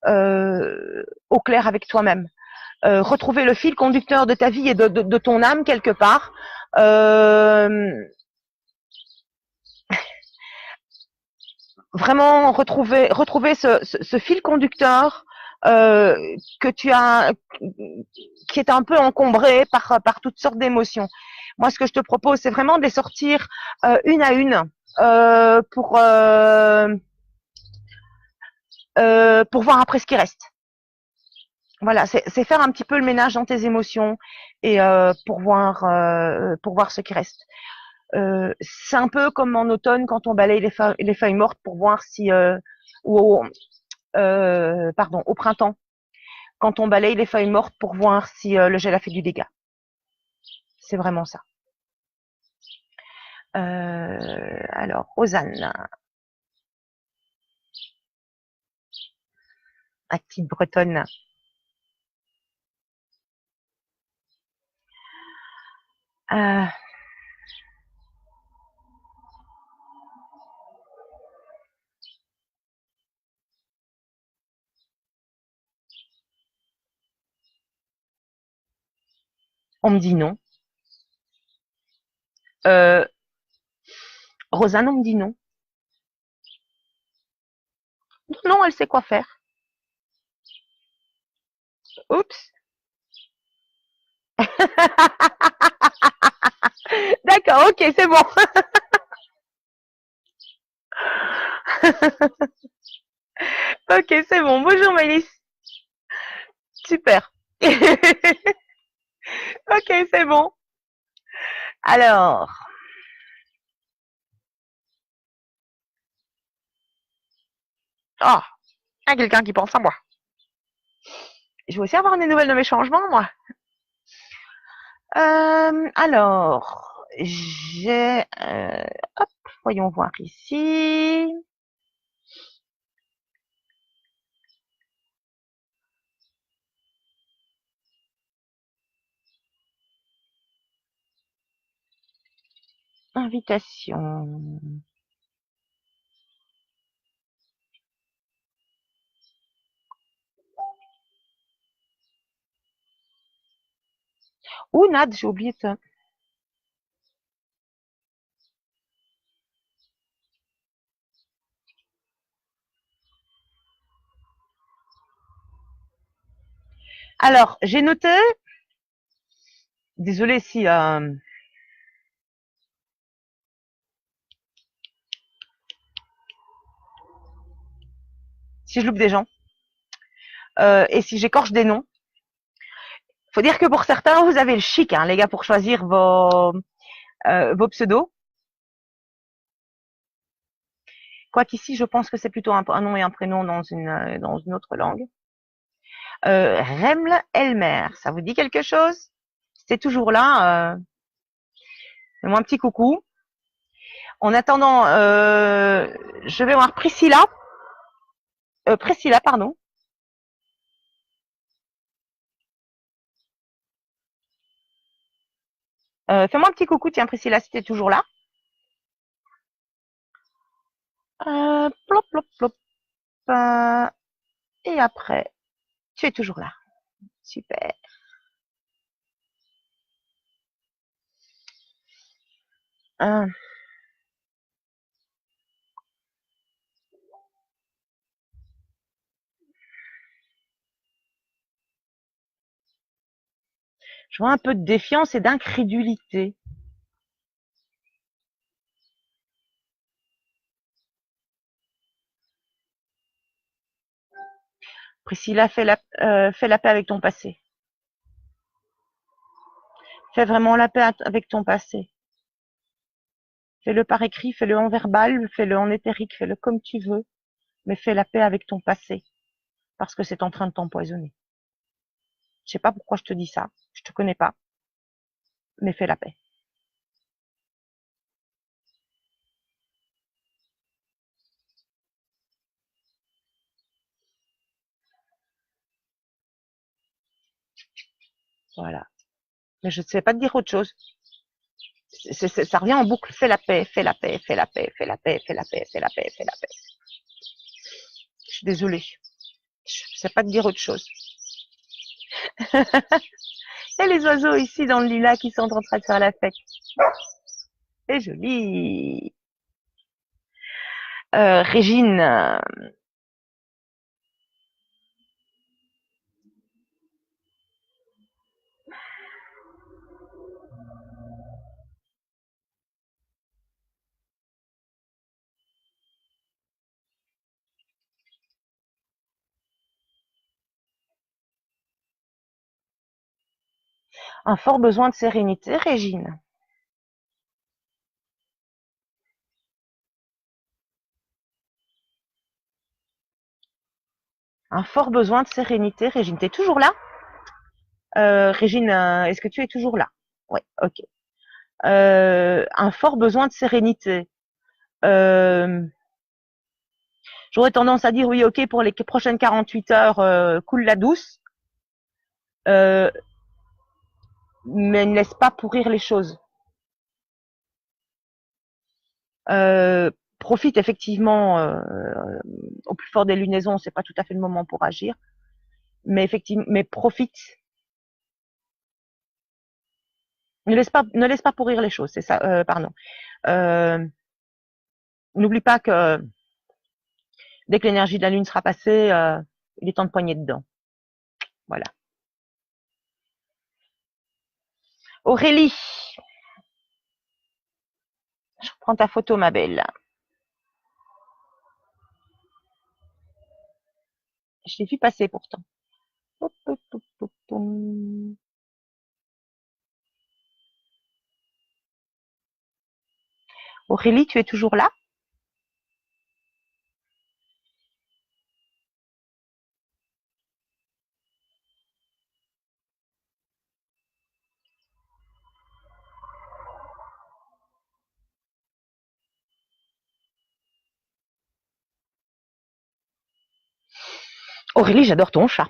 au clair avec toi-même. Retrouver le fil conducteur de ta vie et de ton âme quelque part. Vraiment retrouver ce fil conducteur que tu as, qui est un peu encombré par toutes sortes d'émotions. Moi, ce que je te propose, c'est vraiment de les sortir une à une pour voir après ce qui reste. Voilà, c'est faire un petit peu le ménage dans tes émotions et pour voir ce qui reste. C'est un peu comme en automne quand on balaye les feuilles mortes pour voir si ou pardon, au printemps quand on balaye les feuilles mortes pour voir si le gel a fait du dégât. C'est vraiment ça. Alors, Rosanne, la petite bretonne. Euh, on me dit non. Euh, Rosanne, on me dit non. Non, elle sait quoi faire. Oups. D'accord, ok, c'est bon. Ok, c'est bon. Bonjour Malice. Super. Ok, c'est bon. Alors, oh, il y a quelqu'un qui pense à moi. Je vais aussi avoir des nouvelles de mes changements, moi. Alors, j'ai... hop, voyons voir ici. Invitation. Oh, Nad, j'ai oublié ça. Alors, j'ai noté... Désolée si je loupe des gens et si j'écorche des noms. Faut dire que pour certains, vous avez le chic, hein, les gars, pour choisir vos pseudos. Quoiqu'ici, je pense que c'est plutôt un nom et un prénom dans une autre langue. Remle Elmer, ça vous dit quelque chose? C'est toujours là. Fais-moi un petit coucou. En attendant, je vais voir Priscilla. Priscilla, pardon. Fais-moi un petit coucou, tiens, Priscilla, si t'es toujours là. Plop, plop, plop. Et après, tu es toujours là. Super. Je vois un peu de défiance et d'incrédulité. Priscilla, fais la paix avec ton passé. Fais vraiment la paix avec ton passé. Fais-le par écrit, fais-le en verbal, fais-le en éthérique, fais-le comme tu veux, mais fais la paix avec ton passé, parce que c'est en train de t'empoisonner. Je sais pas pourquoi je te dis ça, je te connais pas, mais fais la paix. Voilà. Mais je ne sais pas te dire autre chose. Ça revient en boucle. Fais la paix, fais la paix, fais la paix, fais la paix, fais la paix, fais la paix, fais la paix. Je suis désolée. Je ne sais pas te dire autre chose. Il y a les oiseaux ici dans le lilas qui sont en train de faire la fête. C'est joli. Régine, un fort besoin de sérénité, Régine. Un fort besoin de sérénité, Régine. T'es toujours là? Régine, est-ce que tu es toujours là? Oui, ok. Un fort besoin de sérénité. J'aurais tendance à dire oui, ok, pour les prochaines 48 heures, coule la douce, mais ne laisse pas pourrir les choses. Profite effectivement au plus fort des lunaisons, c'est pas tout à fait le moment pour agir, mais effectivement, mais profite. Ne laisse pas pourrir les choses, c'est ça. Pardon. N'oublie pas que dès que l'énergie de la lune sera passée, il est temps de poigner dedans. Voilà. Aurélie, je reprends ta photo, ma belle. Je l'ai vu passer pourtant. Aurélie, tu es toujours là? Aurélie, j'adore ton chat.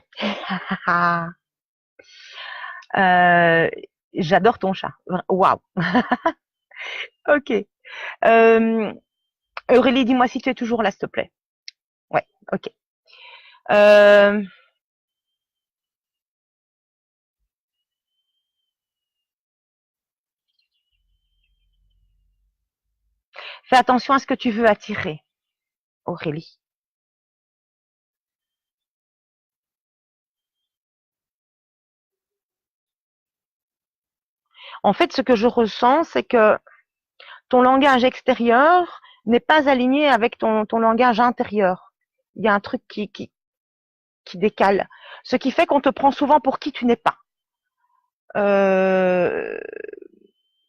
euh, j'adore ton chat. Waouh. Ok. Aurélie, dis-moi si tu es toujours là, s'il te plaît. Ouais, ok. Euh, fais attention à ce que tu veux attirer, Aurélie. En fait, ce que je ressens, c'est que ton langage extérieur n'est pas aligné avec ton langage intérieur. Il y a un truc qui décale. Ce qui fait qu'on te prend souvent pour qui tu n'es pas. Euh,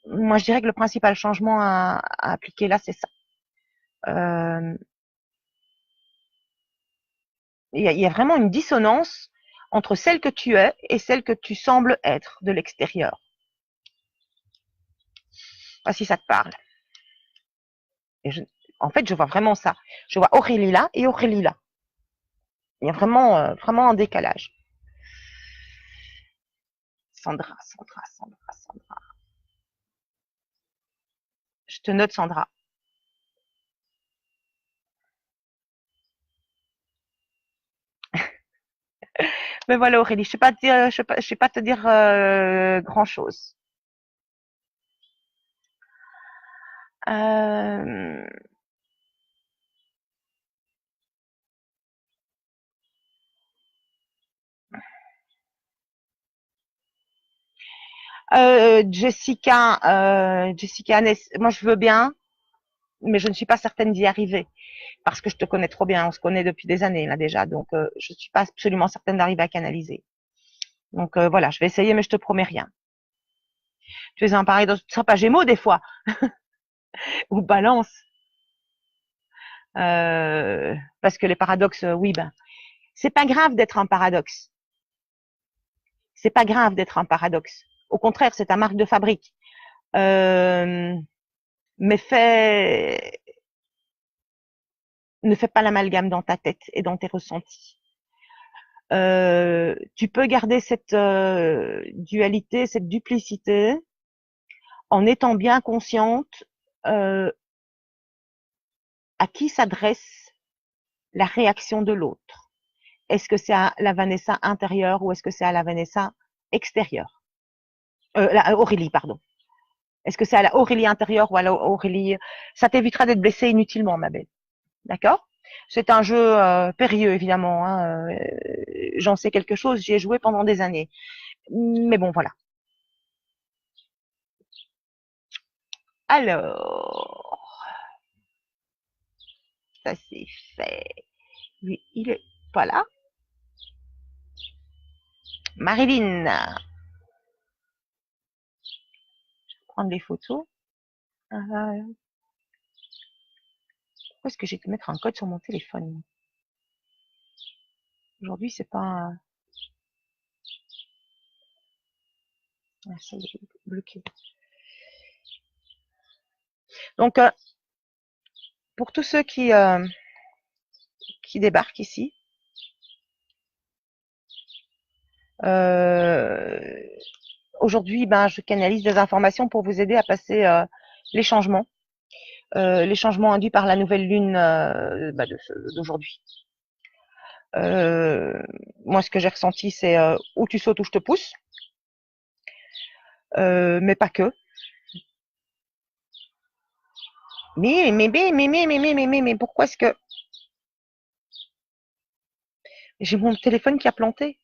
moi, je dirais que le principal changement à appliquer là, c'est ça. Il y a vraiment une dissonance entre celle que tu es et celle que tu sembles être de l'extérieur. Pas si ça te parle. Et en fait, je vois vraiment ça. Je vois Aurélie là et Aurélie là. Il y a vraiment, vraiment un décalage. Sandra, Sandra, Sandra, Sandra. Je te note, Sandra. Mais voilà, Aurélie, je ne sais pas te dire grand-chose. Euh, Jessica, Jessica, moi je veux bien, mais je ne suis pas certaine d'y arriver parce que je te connais trop bien. On se connaît depuis des années là déjà, donc je ne suis pas absolument certaine d'arriver à canaliser. Donc voilà, je vais essayer, mais je te promets rien. Tu es un paradoxe, tu ne seras pas Gémeaux des fois ou Balance, parce que les paradoxes, oui, ben c'est pas grave d'être un paradoxe. C'est pas grave d'être un paradoxe. Au contraire, c'est ta marque de fabrique. Mais ne fais pas l'amalgame dans ta tête et dans tes ressentis. Tu peux garder cette dualité, cette duplicité, en étant bien consciente à qui s'adresse la réaction de l'autre. Est-ce que c'est à la Vanessa intérieure ou est-ce que c'est à la Vanessa extérieure? La Aurélie, pardon. Est-ce que c'est à la Aurélie intérieure ou à la Aurélie... Ça t'évitera d'être blessée inutilement, ma belle. D'accord? C'est un jeu périlleux, évidemment. Hein. J'en sais quelque chose, j'y ai joué pendant des années. Mais bon, voilà. Alors, ça c'est fait. Lui, il est pas là. Marilyn, je vais prendre les photos. Pourquoi est-ce que j'ai dû mettre un code sur mon téléphone? Aujourd'hui, c'est pas... Ah, ça y est, bloqué. Donc, pour tous ceux qui débarquent ici, aujourd'hui, ben, je canalise des informations pour vous aider à passer les changements induits par la nouvelle lune d'aujourd'hui. Moi, ce que j'ai ressenti, c'est où tu sautes, où je te pousse, mais pas que. Mais pourquoi est-ce que j'ai mon téléphone qui a planté?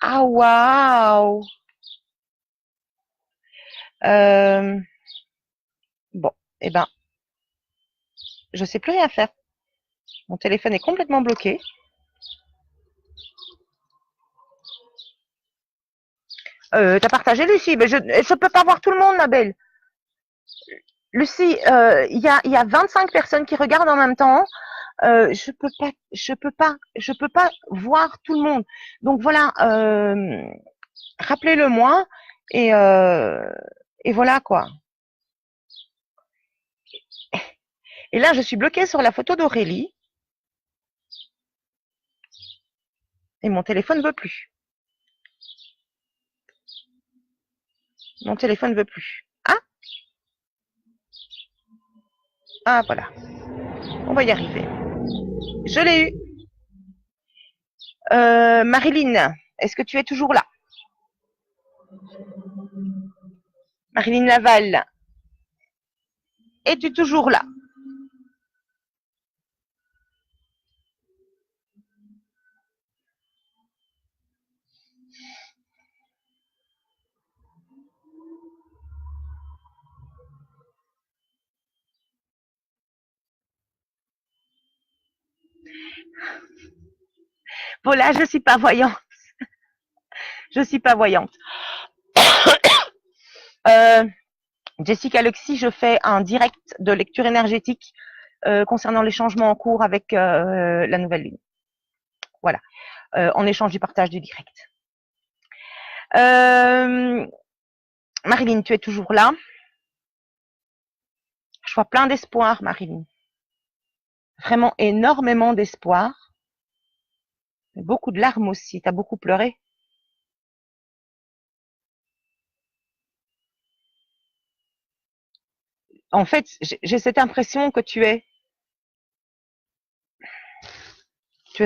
Ah, waouh! Bon, eh ben, je sais plus rien faire. Mon téléphone est complètement bloqué. T'as partagé, Lucie? Mais je peux pas voir tout le monde, ma belle. Lucie, il y a 25 personnes qui regardent en même temps. Je peux pas voir tout le monde. Donc voilà, rappelez-le moi et voilà quoi. Et là, je suis bloquée sur la photo d'Aurélie et mon téléphone veut plus. Mon téléphone veut plus. Ah voilà, on va y arriver. Je l'ai eu. Marilyn, est-ce que tu es toujours là? Marilyn Laval, es-tu toujours là? Voilà, je suis pas voyante. Je suis pas voyante. Jessica Luxi, je fais un direct de lecture énergétique concernant les changements en cours avec la nouvelle lune. Voilà. en échange du partage du direct. Marilyn, tu es toujours là? Je vois plein d'espoir, Marilyn. Vraiment énormément d'espoir. Beaucoup de larmes aussi. Tu as beaucoup pleuré? En fait, j'ai cette impression que tu es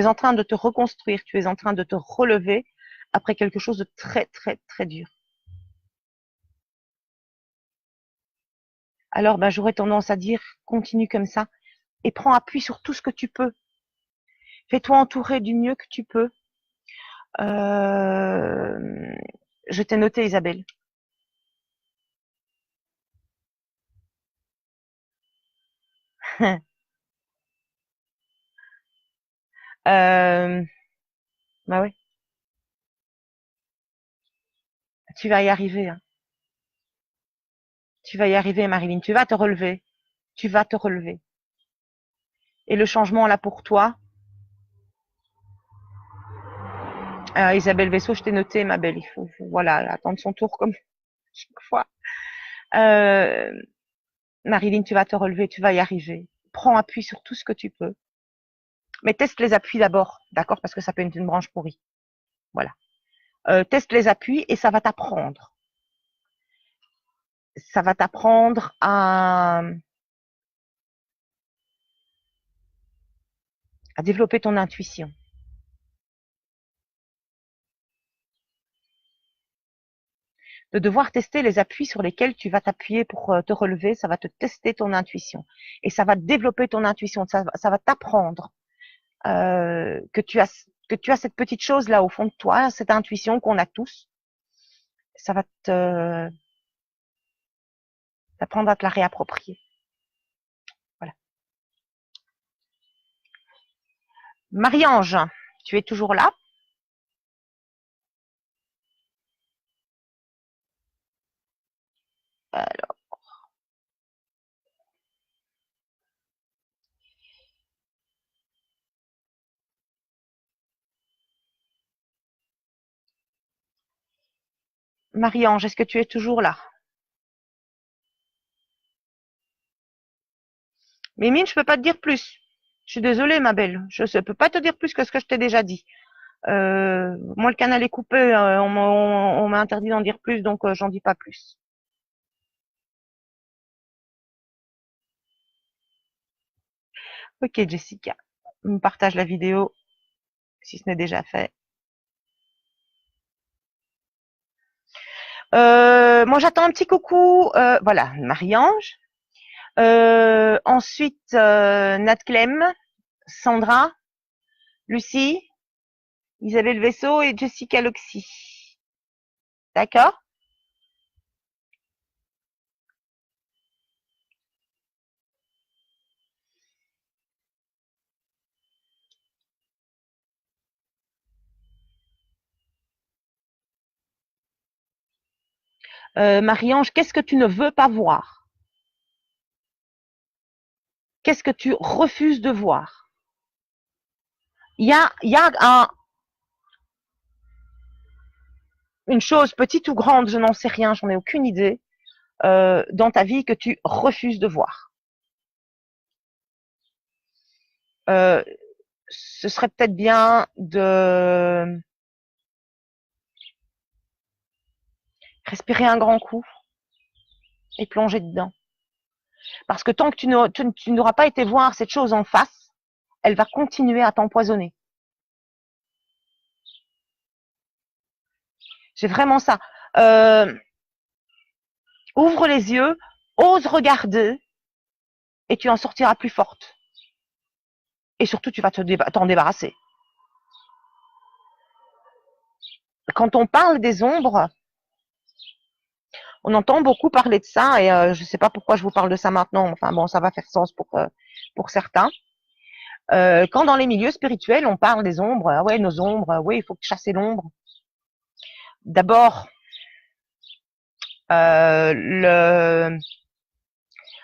en train de te reconstruire, tu es en train de te relever après quelque chose de très, très, très dur. Alors, ben, j'aurais tendance à dire, continue comme ça et prends appui sur tout ce que tu peux. Fais-toi entourer du mieux que tu peux. Je t'ai noté, Isabelle. Bah oui, tu vas y arriver. Hein. Tu vas y arriver, Marilyn. Tu vas te relever. Tu vas te relever. Et le changement là pour toi. Isabelle Vaisseau, je t'ai noté, ma belle. Il faut voilà, attendre son tour comme chaque fois. Marilyn, tu vas te relever, tu vas y arriver. Prends appui sur tout ce que tu peux. Mais teste les appuis d'abord, d'accord? Parce que ça peut être une branche pourrie. Voilà. Teste les appuis et ça va t'apprendre. Ça va t'apprendre à développer ton intuition. De devoir tester les appuis sur lesquels tu vas t'appuyer pour te relever, ça va te tester ton intuition. Et ça va développer ton intuition. Ça va t'apprendre que tu as cette petite chose là au fond de toi, cette intuition qu'on a tous. Ça va t'apprendre à te la réapproprier. Voilà. Marie-Ange, tu es toujours là? Alors, Marie-Ange, est-ce que tu es toujours là? Mimine, je peux pas te dire plus. Je suis désolée, ma belle. Je ne peux pas te dire plus que ce que je t'ai déjà dit. Moi, le canal est coupé. On m'a interdit d'en dire plus, donc j'en dis pas plus. Ok, Jessica. On partage la vidéo, si ce n'est déjà fait. Moi, j'attends un petit coucou. Voilà, Marie-Ange. Ensuite, Nat Clem, Sandra, Lucie, Isabelle Vaisseau et Jessica Loxy. D'accord? Marie-Ange, qu'est-ce que tu ne veux pas voir? Qu'est-ce que tu refuses de voir? Il y a une chose petite ou grande, je n'en sais rien, j'en ai aucune idée, dans ta vie que tu refuses de voir. Euh, Ce serait peut-être bien de respirer un grand coup et plonger dedans. Parce que tant que tu n'auras pas été voir cette chose en face, elle va continuer à t'empoisonner. C'est vraiment ça. Euh, Ouvre les yeux, ose regarder et tu en sortiras plus forte. Et surtout, tu vas t'en débarrasser. Quand on parle des ombres, on entend beaucoup parler de ça et je ne sais pas pourquoi je vous parle de ça maintenant. Enfin bon, ça va faire sens pour certains. Quand dans les milieux spirituels, on parle des ombres, ah ouais, nos ombres, oui, il faut chasser l'ombre. D'abord,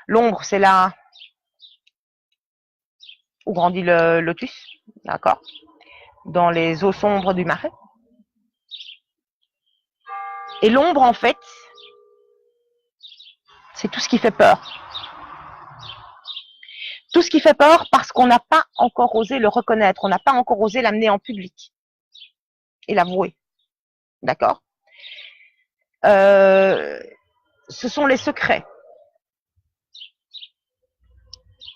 l'ombre, c'est là où grandit le lotus, d'accord. dans les eaux sombres du marais. Et l'ombre, en fait, c'est tout ce qui fait peur. Tout ce qui fait peur parce qu'on n'a pas encore osé le reconnaître, on n'a pas encore osé l'amener en public et l'avouer. D'accord? Ce sont les secrets.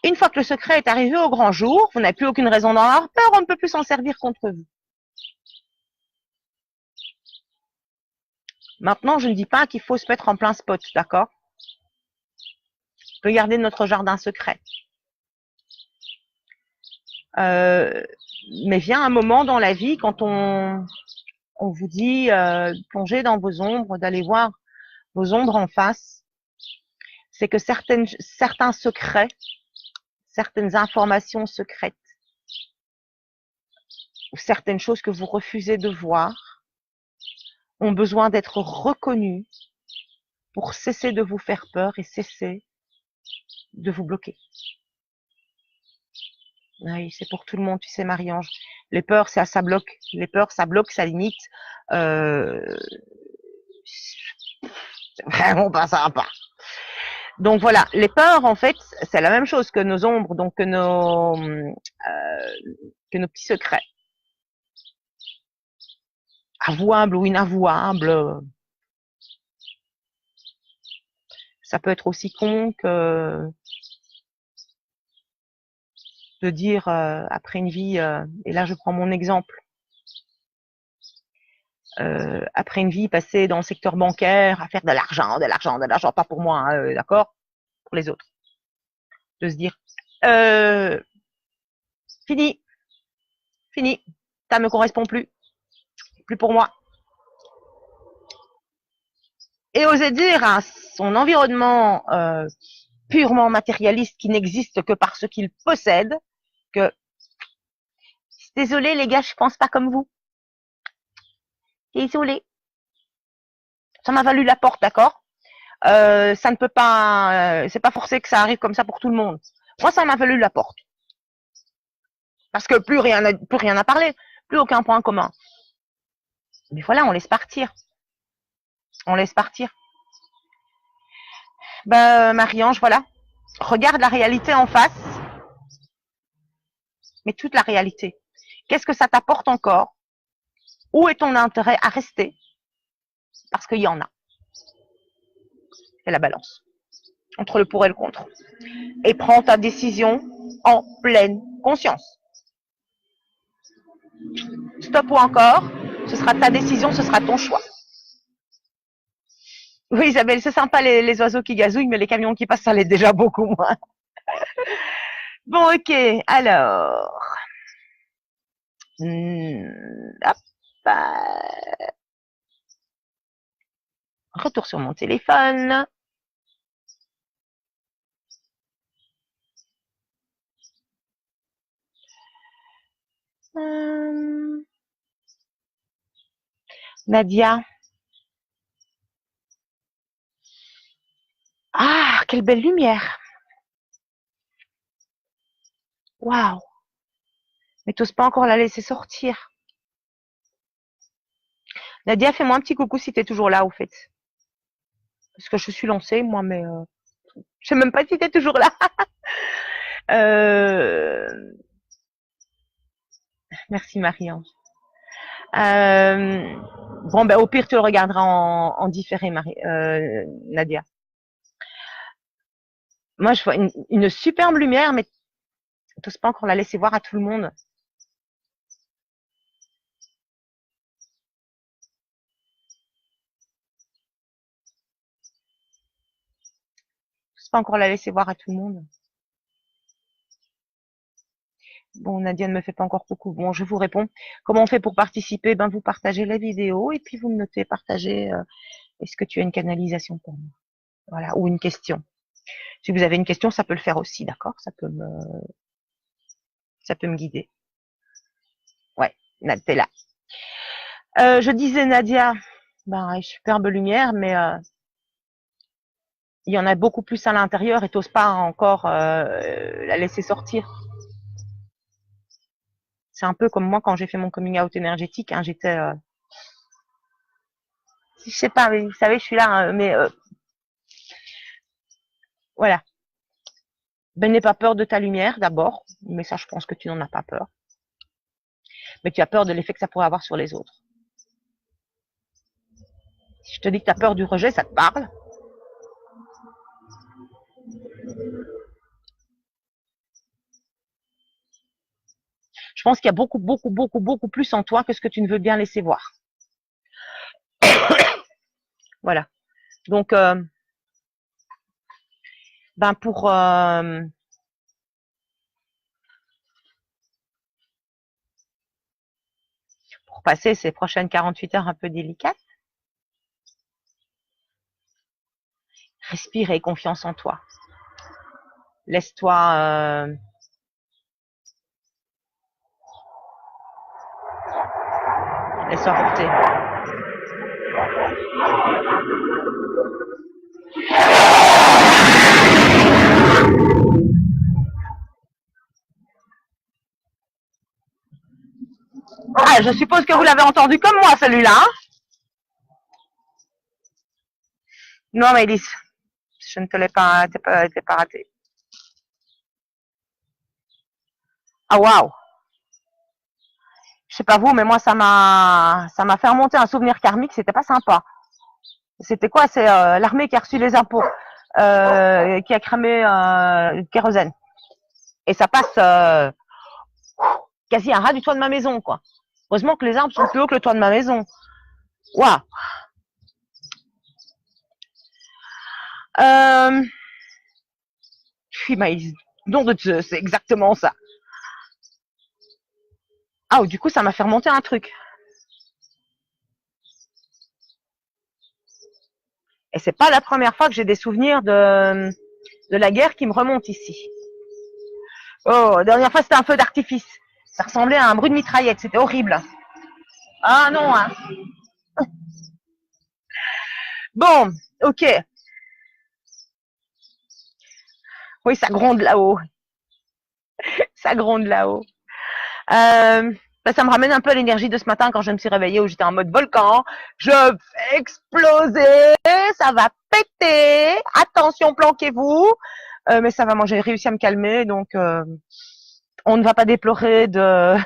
Une fois que le secret est arrivé au grand jour, vous n'avez plus aucune raison d'en avoir peur, on ne peut plus s'en servir contre vous. Maintenant, je ne dis pas qu'il faut se mettre en plein spot, d'accord? On peut garder notre jardin secret. Mais vient un moment dans la vie quand on vous dit plongez dans vos ombres, d'aller voir vos ombres en face, c'est que certains secrets, certaines informations secrètes, ou certaines choses que vous refusez de voir, ont besoin d'être reconnues pour cesser de vous faire peur et cesser de vous bloquer. Oui, c'est pour tout le monde, tu sais, Marie-Ange. Les peurs, ça bloque. Les peurs, ça bloque, ça limite. C'est vraiment pas sympa. Donc voilà, les peurs, en fait, c'est la même chose que nos ombres, donc que nos petits secrets. Avouables ou inavouables. Ça peut être aussi con que de dire après une vie, et là je prends mon exemple, après une vie passée dans le secteur bancaire à faire de l'argent, pas pour moi, hein, d'accord, pour les autres, de se dire fini, ça me correspond plus pour moi. Et oser dire à son environnement purement matérialiste qui n'existe que par ce qu'il possède que désolé les gars, je pense pas comme vous. Désolé. Ça m'a valu la porte, d'accord? Ça ne peut pas, c'est pas forcé que ça arrive comme ça pour tout le monde. Moi, ça m'a valu la porte. Parce que plus rien à parler, plus aucun point commun. Mais voilà, on laisse partir. On laisse partir. Ben, Marie-Ange, voilà. Regarde la réalité en face. Mais toute la réalité. Qu'est-ce que ça t'apporte encore? Où est ton intérêt à rester? Parce qu'il y en a. C'est la balance. Entre le pour et le contre. Et prends ta décision en pleine conscience. Stop ou encore, ce sera ta décision, ce sera ton choix. Oui, Isabelle, c'est sympa les oiseaux qui gazouillent, mais les camions qui passent, ça l'est déjà beaucoup moins. Bon, ok, alors. Hop. Retour sur mon téléphone. Nadia. Ah, quelle belle lumière. Waouh. Mais t'oses pas encore la laisser sortir. Nadia, fais-moi un petit coucou si t'es toujours là, au fait. Parce que je suis lancée, moi, mais je sais même pas si t'es toujours là. Merci, Marie-Ange. Bon, ben, au pire, tu le regarderas en différé, Nadia. Moi, je vois une superbe lumière, mais t'oses pas encore la laisser voir à tout le monde. T'oses pas encore la laisser voir à tout le monde. Bon, Nadia ne me fait pas encore coucou. Bon, je vous réponds. Comment on fait pour participer? Ben, vous partagez la vidéo et puis vous me notez, partagez. Est-ce que tu as une canalisation pour moi? Voilà, ou une question. Si vous avez une question, ça peut le faire aussi, d'accord? Ça peut me guider. Ouais, Nadia, t'es là. Je disais, Nadia, ben, superbe lumière, mais il y en a beaucoup plus à l'intérieur et t'oses pas encore la laisser sortir. C'est un peu comme moi quand j'ai fait mon coming out énergétique. Hein, j'étais, je sais pas, mais vous savez, je suis là, hein, mais voilà. Ben, n'aie pas peur de ta lumière d'abord, mais ça, je pense que tu n'en as pas peur. Mais tu as peur de l'effet que ça pourrait avoir sur les autres. Si je te dis que tu as peur du rejet, ça te parle? Je pense qu'il y a beaucoup, beaucoup, beaucoup, beaucoup plus en toi que ce que tu ne veux bien laisser voir. Voilà. Donc, ben pour passer ces prochaines 48 heures un peu délicates, respire et aie confiance en toi. Laisse-toi laisse-toi porter. Ah, je suppose que vous l'avez entendu comme moi, celui-là. Hein? Non, Maëlys, je ne te l'ai pas, t'es pas raté. Ah, waouh. Je sais pas vous, mais moi, ça m'a fait remonter un souvenir karmique, c'était pas sympa. C'était quoi? C'est l'armée qui a reçu les impôts, qui a cramé le kérosène. Et ça passe quasi un ras du toit de ma maison, quoi. Heureusement que les arbres sont plus hauts que le toit de ma maison. Waouh. Puis Maïs, nom de Dieu, c'est exactement ça. Ah, du coup, ça m'a fait remonter un truc. Et c'est pas la première fois que j'ai des souvenirs de la guerre qui me remontent ici. Oh, la dernière fois, c'était un feu d'artifice. Ça ressemblait à un bruit de mitraillette, c'était horrible. Ah non, hein. Bon, ok. Oui, ça gronde là-haut. Ça gronde là-haut. Ça me ramène un peu à l'énergie de ce matin quand je me suis réveillée où j'étais en mode volcan. Je vais exploser, ça va péter. Attention, planquez-vous. Mais ça va, moi j'ai réussi à me calmer, donc on ne va pas déplorer de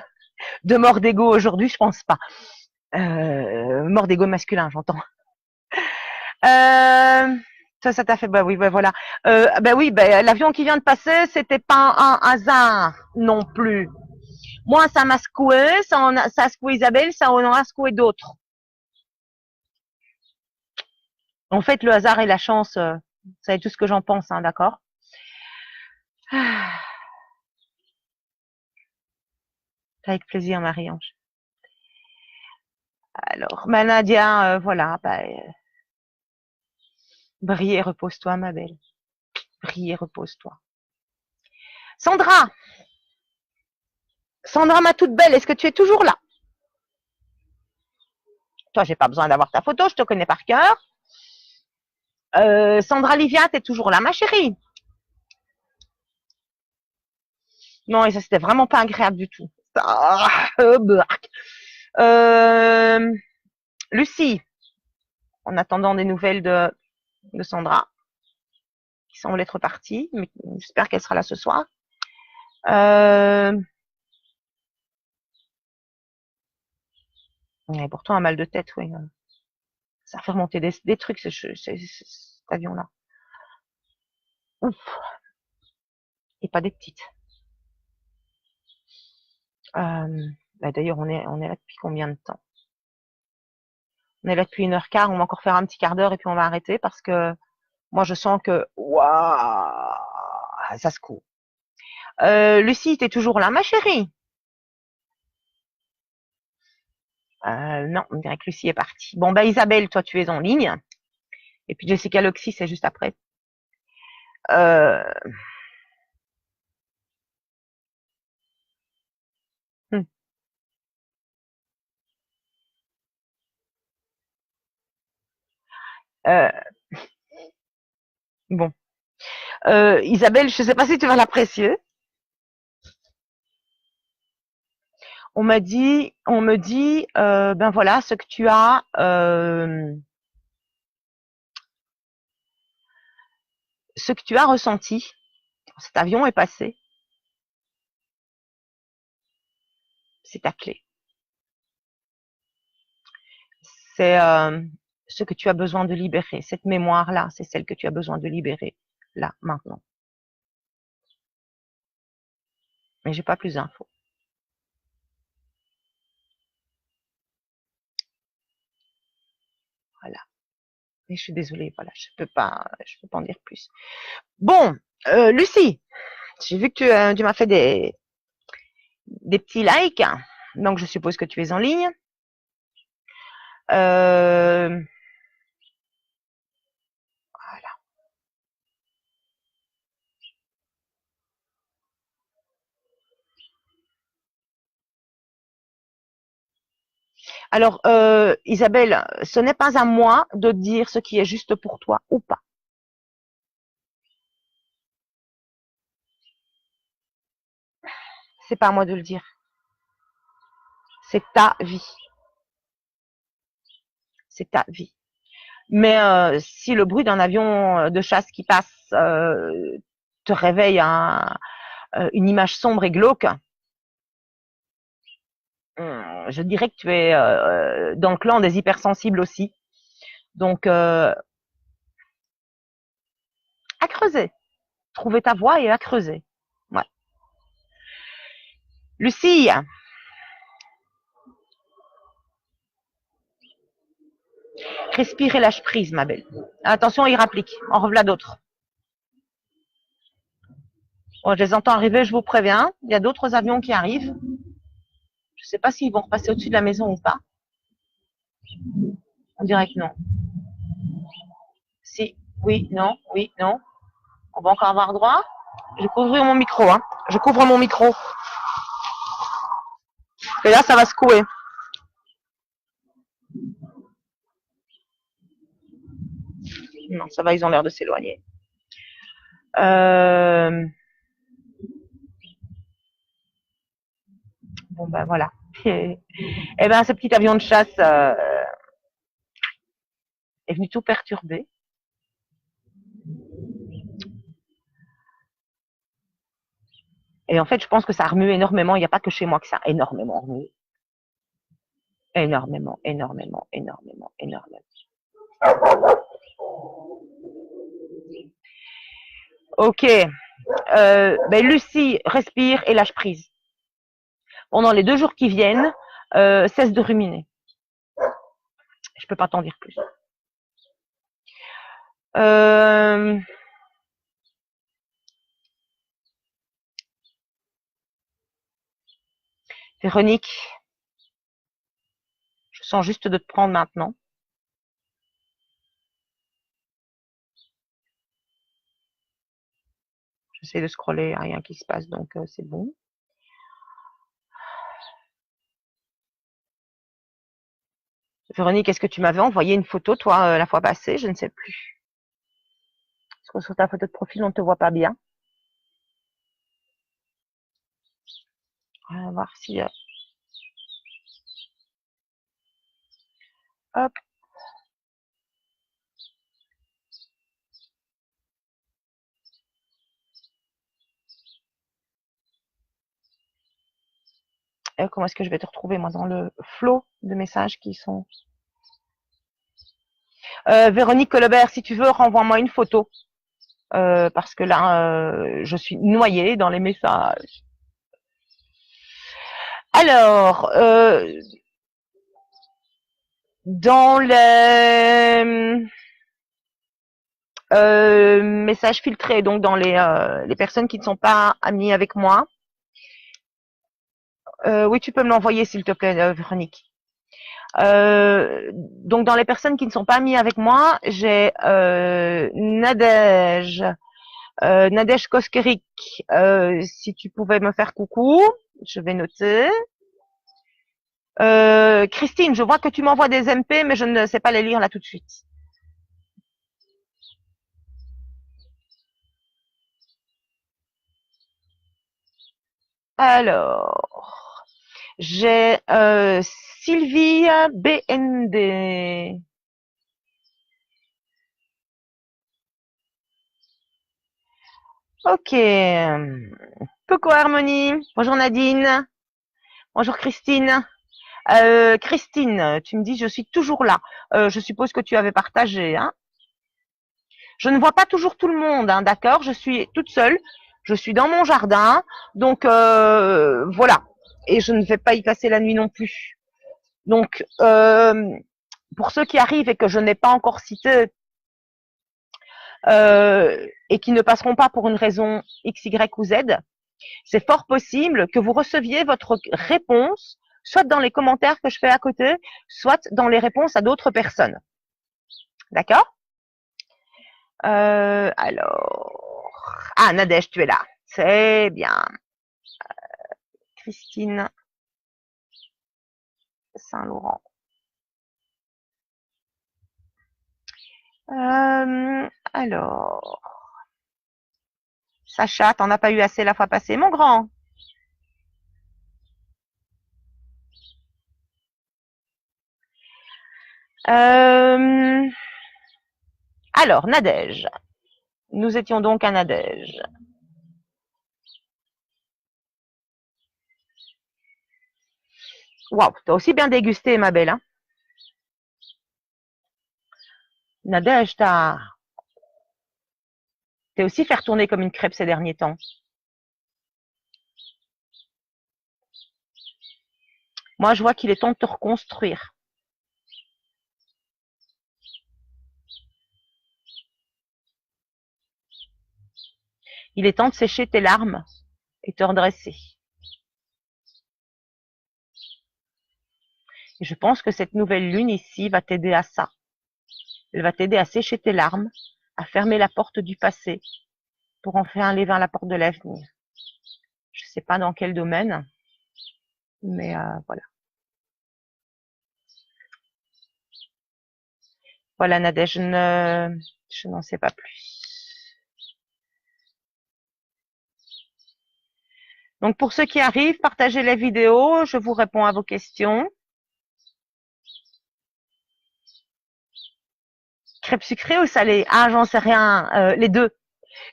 mort d'ego aujourd'hui, je pense pas. Mort d'ego masculin, j'entends. Ça t'a fait, bah oui, bah voilà. Bah oui, bah, l'avion qui vient de passer, c'était pas un hasard non plus. Moi, ça m'a secoué, ça a secoué Isabelle, ça en a secoué d'autres. En fait, le hasard et la chance, c'est tout ce que j'en pense, hein, d'accord? Avec plaisir, Marie-Ange. Alors, bah, Nadia, voilà, bah, brille et repose-toi, ma belle. Brille et repose-toi. Sandra, ma toute belle, est-ce que tu es toujours là? Toi, j'ai pas besoin d'avoir ta photo, je te connais par cœur. Sandra Livia, t'es toujours là, ma chérie? Non, et ça, c'était vraiment pas agréable du tout. Lucie, en attendant des nouvelles de Sandra, qui semble être partie, mais j'espère qu'elle sera là ce soir. Et pourtant, un mal de tête, oui. Ça fait remonter des trucs, cet avion-là. Ouf. Et pas des petites. Bah d'ailleurs, on est là depuis combien de temps? On est là depuis 1h15, on va encore faire un petit quart d'heure et puis on va arrêter parce que moi, je sens que, waouh, ça se court. Lucie, t'es toujours là, ma chérie? Non, on dirait que Lucie est partie. Bon, bah Isabelle, toi, tu es en ligne. Et puis Jessica Loxy, c'est juste après. Euh... hmm. Euh, bon. Isabelle, je ne sais pas si tu vas l'apprécier. on me dit, ben voilà, ce que tu as, ressenti. Cet avion est passé. C'est ta clé. C'est ce que tu as besoin de libérer. Cette mémoire-là, c'est celle que tu as besoin de libérer, là, maintenant. Mais j'ai pas plus d'infos. Voilà. Mais je suis désolée, voilà, je peux pas en dire plus. Bon, Lucie, j'ai vu que tu m'as fait des petits likes, donc je suppose que tu es en ligne. Voilà. Alors, Isabelle, ce n'est pas à moi de dire ce qui est juste pour toi ou pas. C'est pas à moi de le dire. C'est ta vie. C'est ta vie. Mais si le bruit d'un avion de chasse qui passe te réveille une image sombre et glauque, je dirais que tu es dans le clan des hypersensibles aussi. Donc, à creuser. Trouver ta voie et à creuser. Ouais. Lucie, respire et lâche prise, ma belle. Attention, il rapplique. En revoilà d'autres. Bon, je les entends arriver, je vous préviens. Il y a d'autres avions qui arrivent. Je ne sais pas s'ils vont repasser au-dessus de la maison ou pas. On dirait que non. Si, oui, non, oui, non. On va encore avoir droit. Je couvre mon micro, hein. Je couvre mon micro. Et là, ça va secouer. Non, ça va, ils ont l'air de s'éloigner. Bon, ben voilà. Et ben, ce petit avion de chasse est venu tout perturber. Et en fait, je pense que ça remue énormément. Il n'y a pas que chez moi que ça a énormément remué. Énormément, énormément, énormément, énormément. Ok. Ben Lucie, respire et lâche prise. Pendant les 2 jours qui viennent, cesse de ruminer. Je peux pas t'en dire plus. Véronique, je sens juste de te prendre maintenant. J'essaie de scroller, rien qui se passe, donc c'est bon. Véronique, est-ce que tu m'avais envoyé une photo, toi, la fois passée? Je ne sais plus. Parce que sur ta photo de profil, on ne te voit pas bien. On va voir si... hop. Comment est-ce que je vais te retrouver, moi, dans le flot de messages qui sont... Véronique Colobert, si tu veux, renvoie-moi une photo. Parce que là, je suis noyée dans les messages. Alors, dans les messages filtrés, donc dans les personnes qui ne sont pas amies avec moi, oui, tu peux me l'envoyer, s'il te plaît, Véronique. Donc dans les personnes qui ne sont pas amies avec moi, j'ai Nadège, Nadège Koskerik. Si tu pouvais me faire coucou, je vais noter. Christine, je vois que tu m'envoies des MP, mais je ne sais pas les lire là tout de suite. Alors, J'ai Sylvie BND. Ok. Coucou Harmonie. Bonjour Nadine. Bonjour Christine. Christine, tu me dis je suis toujours là. Je suppose que tu avais partagé, hein. Je ne vois pas toujours tout le monde, hein, d'accord. Je suis toute seule. Je suis dans mon jardin, donc voilà. Et je ne vais pas y passer la nuit non plus. Donc, pour ceux qui arrivent et que je n'ai pas encore cités et qui ne passeront pas pour une raison X, Y ou Z, c'est fort possible que vous receviez votre réponse soit dans les commentaires que je fais à côté, soit dans les réponses à d'autres personnes. D'accord? Alors, ah Nadège, tu es là. C'est bien. Christine Saint-Laurent. Alors, Sacha, t'en as pas eu assez la fois passée, mon grand. Alors, Nadège. Nous étions donc à Nadège. Waouh, t'as aussi bien dégusté, ma belle. Hein. Nadège, t'es aussi fait retourner comme une crêpe ces derniers temps. Moi, je vois qu'il est temps de te reconstruire. Il est temps de sécher tes larmes et te redresser. Et je pense que cette nouvelle lune ici va t'aider à ça. Elle va t'aider à sécher tes larmes, à fermer la porte du passé pour enfin aller vers la porte de l'avenir. Je ne sais pas dans quel domaine, mais voilà. Voilà, Nadège, je n'en sais pas plus. Donc, pour ceux qui arrivent, partagez la vidéo, je vous réponds à vos questions. Crêpes sucrées ou salées? Ah, j'en sais rien. Les deux.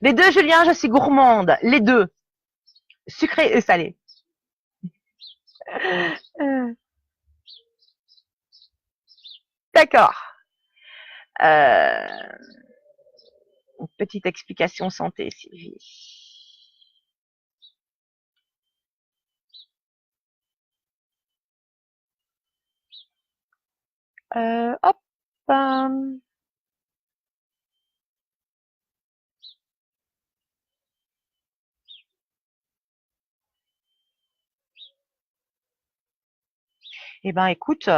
Les deux, Julien, je suis gourmande. Les deux. Sucré et salé. Euh, D'accord. Euh, une petite explication santé, Sylvie. Hop. Eh ben, écoute,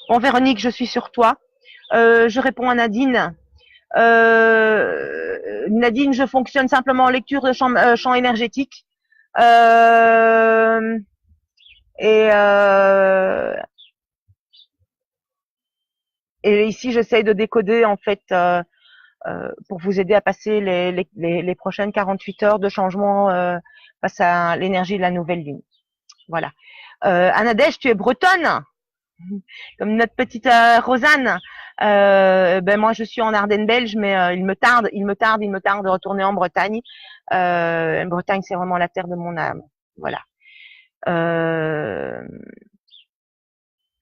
bon, Véronique, je suis sur toi. Je réponds à Nadine. Nadine, je fonctionne simplement en lecture de champ énergétique. Euh, et, euh, et ici, j'essaye de décoder en fait pour vous aider à passer les prochaines 48 heures de changement face à l'énergie de la nouvelle lune. Voilà. Anadège, tu es bretonne, comme notre petite Rosanne. Ben moi, je suis en Ardennes belge, mais il me tarde de retourner en Bretagne. Bretagne, c'est vraiment la terre de mon âme. Voilà. Euh...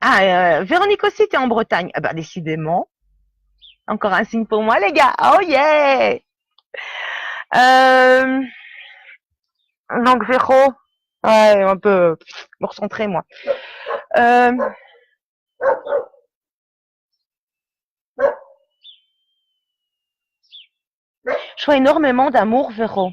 Ah, Véronique aussi, t'es en Bretagne. Ah ben, décidément. Encore un signe pour moi, les gars. Oh yeah! Euh... Donc, Véro. Ouais, un peu me recentrer, moi. Euh... Je vois énormément d'amour, Véro.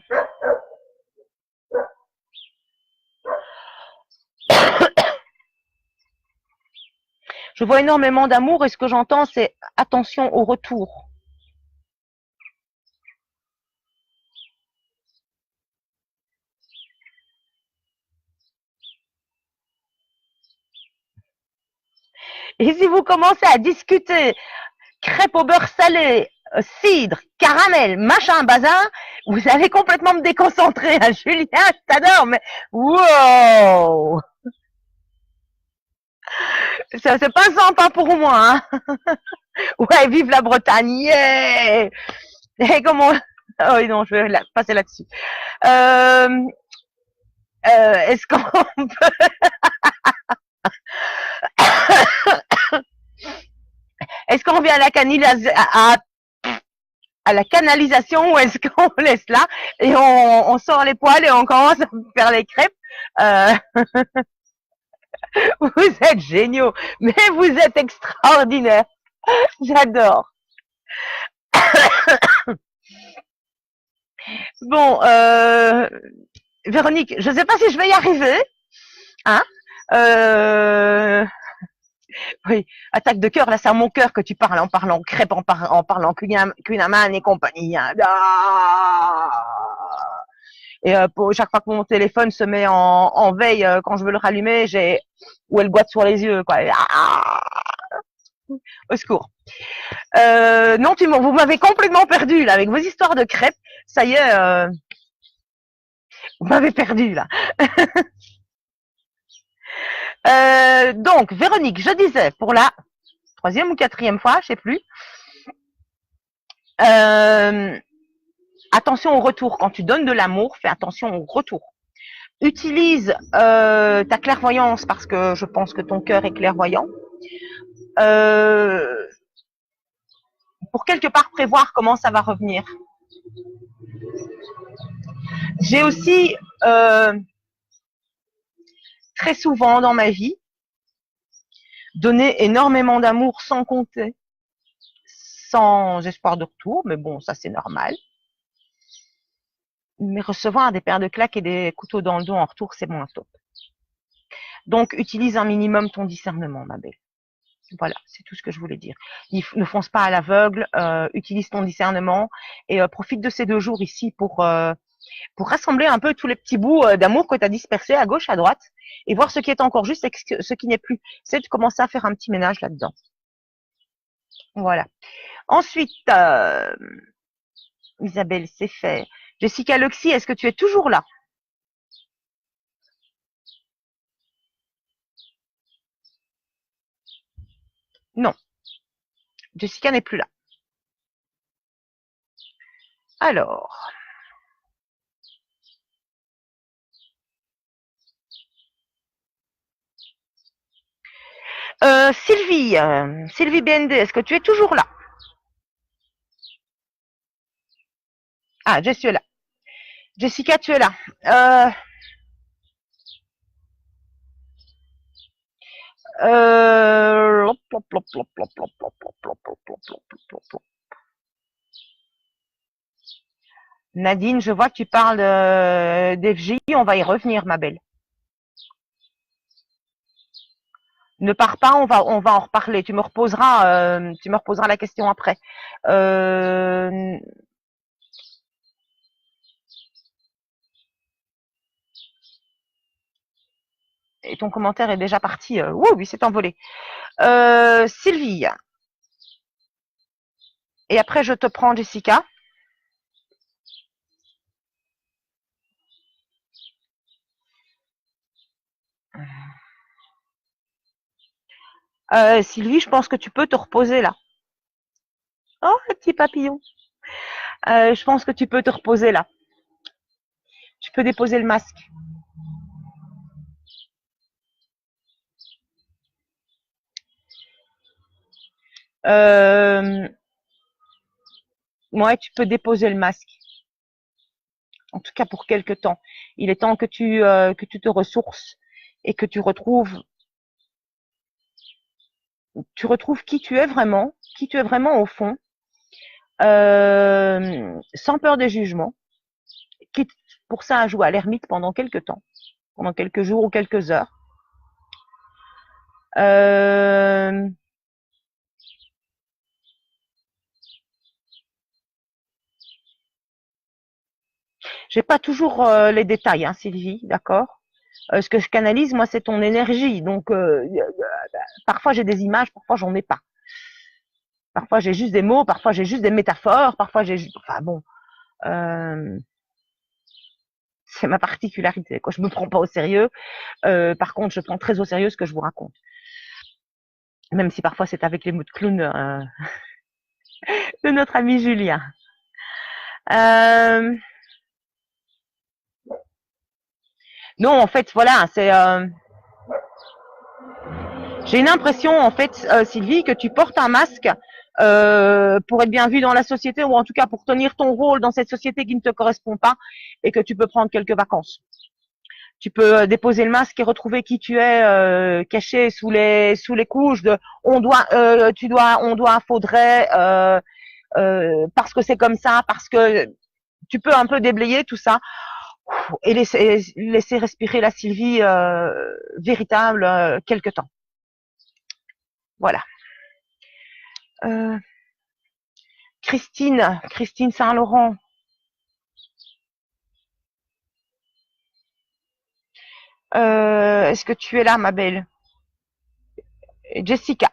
Je vois énormément d'amour et ce que j'entends, c'est attention au retour. Et si vous commencez à discuter crêpes au beurre salé, cidre, caramel, machin, bazar, vous allez complètement me déconcentrer. Hein. Julien, je t'adore, mais wow, ça c'est pas sympa pour moi. Hein. Ouais, vive la Bretagne. Yeah. Et comment... Oh non, je vais passer là-dessus. Est-ce qu'on est-ce qu'on revient à la la canalisation ou est-ce qu'on laisse là et on sort les poils et on commence à faire les crêpes Vous êtes géniaux, mais vous êtes extraordinaires. J'adore. Bon, Véronique, je ne sais pas si je vais y arriver. Hein oui, attaque de cœur, là c'est à mon cœur que tu parles en parlant crêpe, en parlant Kunaman et compagnie. Hein. Et chaque fois que mon téléphone se met en veille, quand je veux le rallumer, j'ai où elle boite sur les yeux, quoi. Au secours. Non, vous m'avez complètement perdu là avec vos histoires de crêpes. Ça y est, vous m'avez perdu là. Donc, Véronique, je disais pour la troisième ou quatrième fois, je sais plus. Attention au retour. Quand tu donnes de l'amour, fais attention au retour. Utilise ta clairvoyance parce que je pense que ton cœur est clairvoyant. Pour quelque part prévoir comment ça va revenir. J'ai aussi très souvent dans ma vie donné énormément d'amour sans compter, sans espoir de retour, mais bon, ça c'est normal. Mais recevoir des paires de claques et des couteaux dans le dos en retour, c'est moins top. Donc, utilise un minimum ton discernement, ma belle. Voilà, c'est tout ce que je voulais dire. Ne fonce pas à l'aveugle, utilise ton discernement et profite de ces 2 jours ici pour rassembler un peu tous les petits bouts d'amour que tu as dispersés à gauche, à droite et voir ce qui est encore juste et ce qui n'est plus. C'est de commencer à faire un petit ménage là-dedans. Voilà. Ensuite, Isabelle, c'est fait. Jessica Luxi, est-ce que tu es toujours là? Non. Jessica n'est plus là. Alors. Sylvie BND, est-ce que tu es toujours là? Ah, je suis là. Jessica, tu es là. Nadine, je vois que tu parles d'FJ, on va y revenir, ma belle. Ne pars pas, on va en reparler. Tu me reposeras la question après. Et ton commentaire est déjà parti. Oui, c'est envolé. Sylvie. Et après, je te prends Jessica. Sylvie, je pense que tu peux te reposer là. Oh, le petit papillon. Je pense que tu peux te reposer là. Tu peux déposer le masque. Ouais, tu peux déposer le masque. En tout cas pour quelque temps. Il est temps que tu te ressources et que tu retrouves qui tu es vraiment au fond, sans peur des jugements, quitte pour ça à jouer à l'ermite pendant quelques temps, pendant quelques jours ou quelques heures. J'ai pas toujours les détails, hein, Sylvie, d'accord. Ce que je canalise, moi, c'est ton énergie, donc Parfois j'ai des images, parfois j'en ai pas. Parfois j'ai juste des mots, parfois j'ai juste des métaphores, parfois j'ai juste... Enfin bon, c'est ma particularité, quoi. Je me prends pas au sérieux. Par contre, je prends très au sérieux ce que je vous raconte. Même si parfois c'est avec les mots de clown de notre ami Julien. Non, en fait, voilà, c'est... j'ai une impression, en fait, Sylvie, que tu portes un masque pour être bien vu dans la société, ou en tout cas pour tenir ton rôle dans cette société qui ne te correspond pas, et que tu peux prendre quelques vacances. Tu peux déposer le masque et retrouver qui tu es, caché sous les couches de on doit, tu dois, on doit, faudrait, parce que c'est comme ça, parce que tu peux un peu déblayer tout ça et laisser respirer la Sylvie véritable quelque temps. Voilà. Christine Saint-Laurent. Est-ce que tu es là, ma belle? Jessica.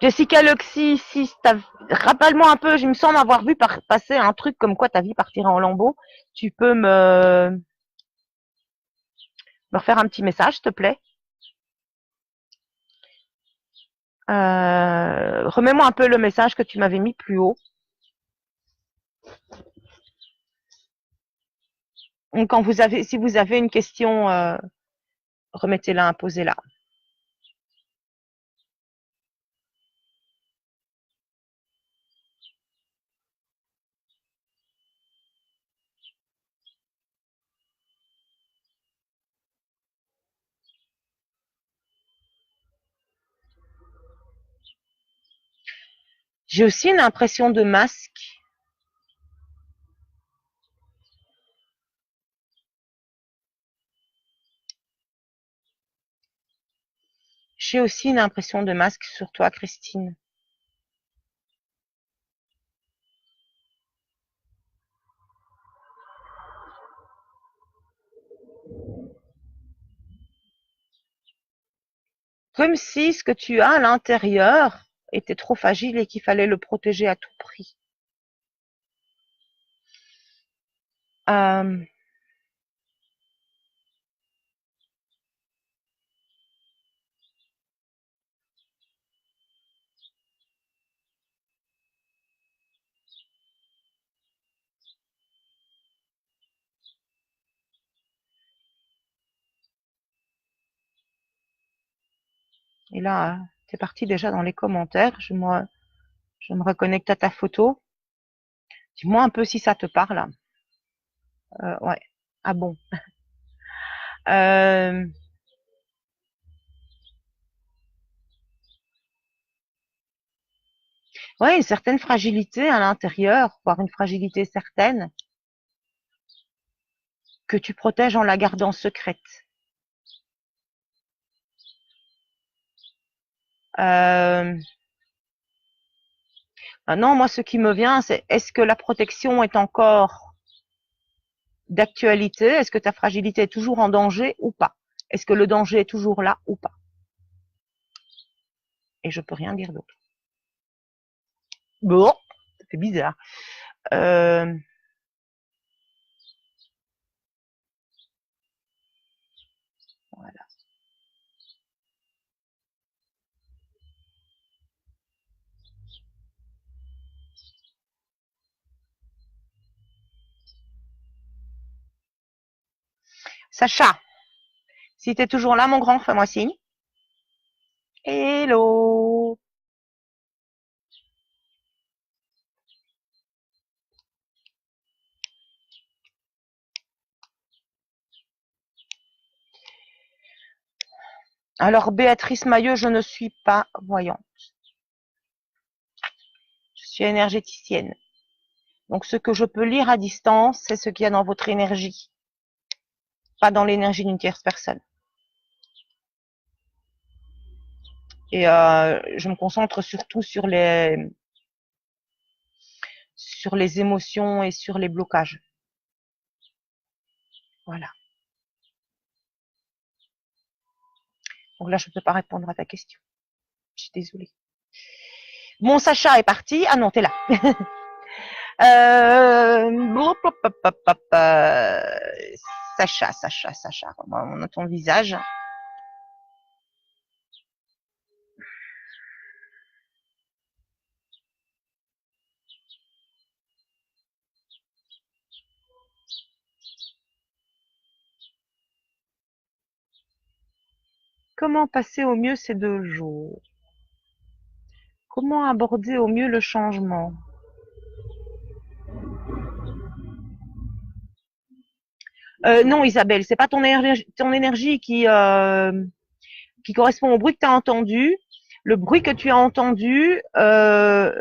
Jessica Loxy, si rappelle-moi un peu, je me semble avoir vu passer un truc comme quoi ta vie partirait en lambeaux. Tu peux me refaire un petit message, s'il te plaît? Remets-moi un peu le message que tu m'avais mis plus haut. Donc, si vous avez une question, remettez-la, posez-la. J'ai aussi une impression de masque. J'ai aussi une impression de masque sur toi, Christine. Comme si ce que tu as à l'intérieur était trop fragile et qu'il fallait le protéger à tout prix. Euh, et là, tu es parti déjà dans les commentaires. Je me reconnecte à ta photo. Dis-moi un peu si ça te parle. Ouais. Ah bon. Euh, ouais, une certaine fragilité à l'intérieur, voire une fragilité certaine que tu protèges en la gardant secrète. Maintenant, moi, ce qui me vient, c'est est-ce que la protection est encore d'actualité? Est-ce que ta fragilité est toujours en danger ou pas? Est-ce que le danger est toujours là ou pas? Et je peux rien dire d'autre. Bon, c'est bizarre. Voilà. Sacha, si tu es toujours là, mon grand, fais-moi signe. Hello. Alors, Béatrice Maillot, je ne suis pas voyante. Je suis énergéticienne. Donc, ce que je peux lire à distance, c'est ce qu'il y a dans votre énergie, pas dans l'énergie d'une tierce personne. Et je me concentre surtout sur les émotions et sur les blocages. Voilà. Donc là, je ne peux pas répondre à ta question. Je suis désolée. Mon Sacha est parti. Ah non, t'es là. Sacha. On a ton visage. Comment passer au mieux ces 2 jours? Comment aborder au mieux le changement? Non, Isabelle, c'est pas ton énergie qui correspond au bruit que tu as entendu. Le bruit que tu as entendu a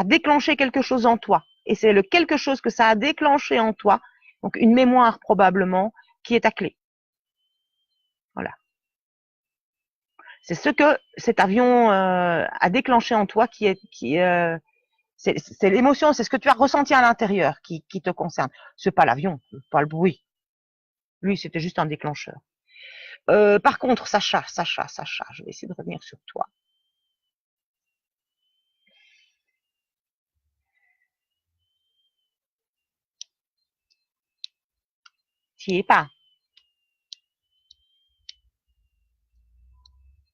déclenché quelque chose en toi. Et c'est le quelque chose que ça a déclenché en toi, donc une mémoire probablement, qui est ta clé. Voilà. C'est ce que cet avion a déclenché en toi c'est l'émotion, c'est ce que tu as ressenti à l'intérieur qui te concerne. C'est pas l'avion, pas le bruit. Lui, c'était juste un déclencheur. Par contre, Sacha, je vais essayer de revenir sur toi. Tu y es pas.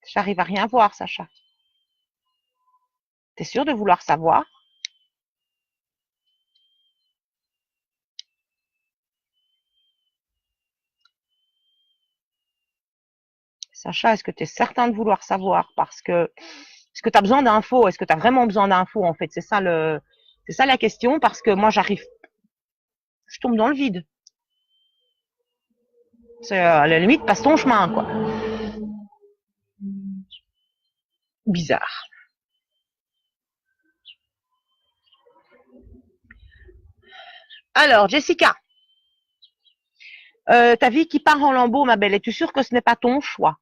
J'arrive à rien voir, Sacha. T'es sûr de vouloir savoir? Sacha, est-ce que tu es certain de vouloir savoir? Parce que est-ce que tu as besoin d'infos? Est-ce que tu as vraiment besoin d'infos en fait? C'est ça la question parce que moi je tombe dans le vide. C'est à la limite passe ton chemin quoi. Bizarre. Alors Jessica, ta vie qui part en lambeaux ma belle, es-tu sûre que ce n'est pas ton choix?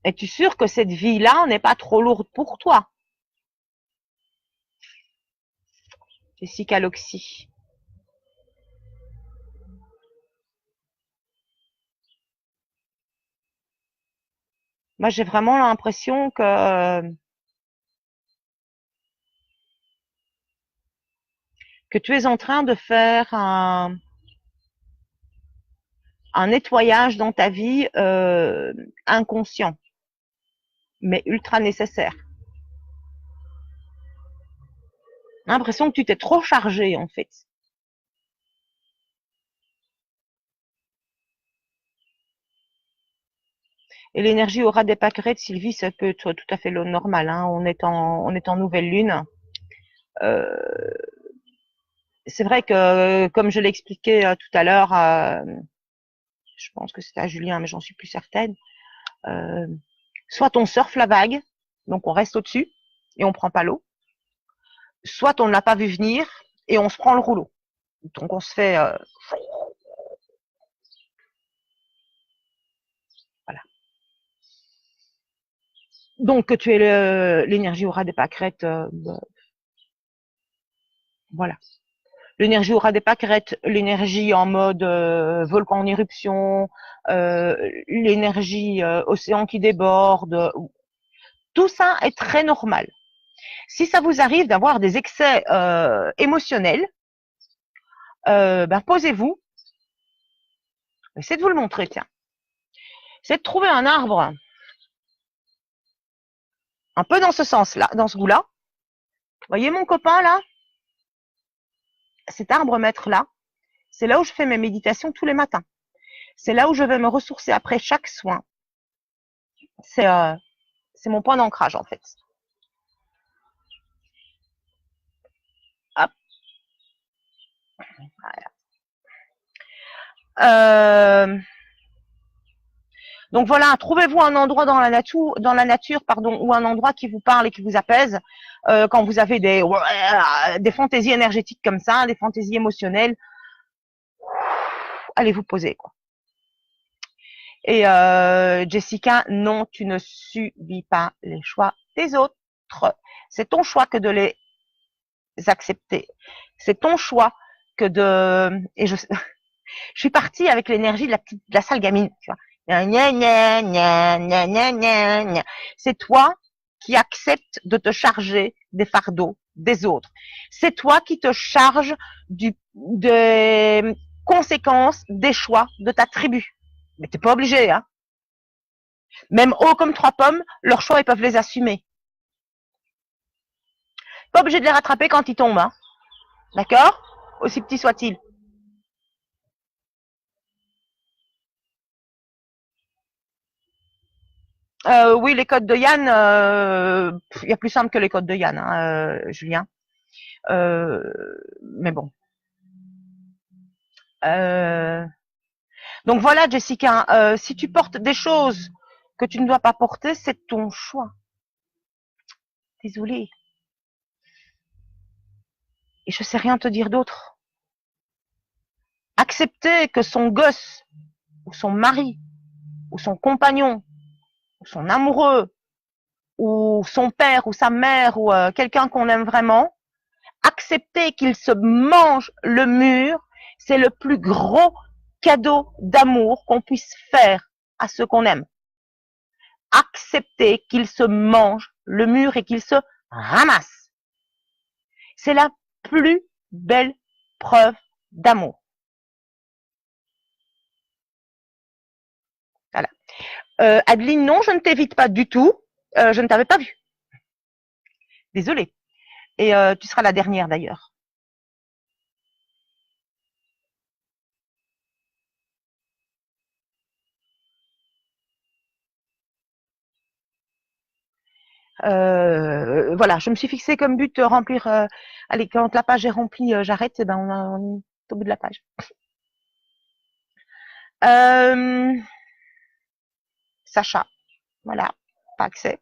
Es-tu sûre que cette vie-là n'est pas trop lourde pour toi? Jessica Loxy. Moi, j'ai vraiment l'impression que tu es en train de faire un nettoyage dans ta vie inconscient, mais ultra nécessaire. J'ai l'impression que tu t'es trop chargé en fait. Et l'énergie aura des pâquerettes, Sylvie, ça peut être tout à fait le normal. Hein. On est en nouvelle lune. Euh, c'est vrai que, comme je l'expliquais tout à l'heure, je pense que c'était à Julien, mais j'en suis plus certaine. Euh, soit on surfe la vague, donc on reste au-dessus et on prend pas l'eau. Soit on ne l'a pas vu venir et on se prend le rouleau. Donc on se fait voilà. Donc que tu aies l'énergie aura des pâquerettes, voilà. L'énergie aura des pâquerettes, l'énergie en mode volcan en éruption, l'énergie océan qui déborde, tout ça est très normal. Si ça vous arrive d'avoir des excès émotionnels, ben posez-vous, essayez de vous le montrer, tiens. C'est de trouver un arbre un peu dans ce sens-là, dans ce goût-là. Voyez mon copain là, cet arbre maître là, c'est là où je fais mes méditations tous les matins. C'est là où je vais me ressourcer après chaque soin. C'est mon point d'ancrage en fait. Hop. Voilà. Donc voilà, trouvez-vous un endroit dans la nature, pardon, ou un endroit qui vous parle et qui vous apaise quand vous avez des fantaisies énergétiques comme ça, des fantaisies émotionnelles. Allez vous poser quoi. Et Jessica, non, tu ne subis pas les choix des autres. C'est ton choix que de les accepter. C'est ton choix que de... Et je suis partie avec l'énergie de la sale gamine, tu vois. C'est toi qui acceptes de te charger des fardeaux des autres. C'est toi qui te charges des conséquences des choix de ta tribu. Mais t'es pas obligé, hein. Même haut comme trois pommes, leurs choix, ils peuvent les assumer. Pas obligé de les rattraper quand ils tombent, hein. D'accord? Aussi petit soit-il. Oui, les codes de Yann, il y a plus simple que les codes de Yann, hein, Julien. Euh, mais bon. Euh, donc voilà, Jessica, si tu portes des choses que tu ne dois pas porter, c'est ton choix. Désolée. Et je sais rien te dire d'autre. Accepter que son gosse, ou son mari, ou son compagnon, ou son amoureux, ou son père, ou sa mère, ou quelqu'un qu'on aime vraiment, accepter qu'il se mange le mur, c'est le plus gros cadeau d'amour qu'on puisse faire à ceux qu'on aime. Accepter qu'il se mange le mur et qu'il se ramasse. C'est la plus belle preuve d'amour. Voilà. Adeline, non, je ne t'évite pas du tout. Je ne t'avais pas vu. Désolée. Et tu seras la dernière d'ailleurs. Voilà, je me suis fixé comme but de remplir. Allez, quand la page est remplie, j'arrête. Et ben, on est au bout de la page. Sacha, voilà, pas accès.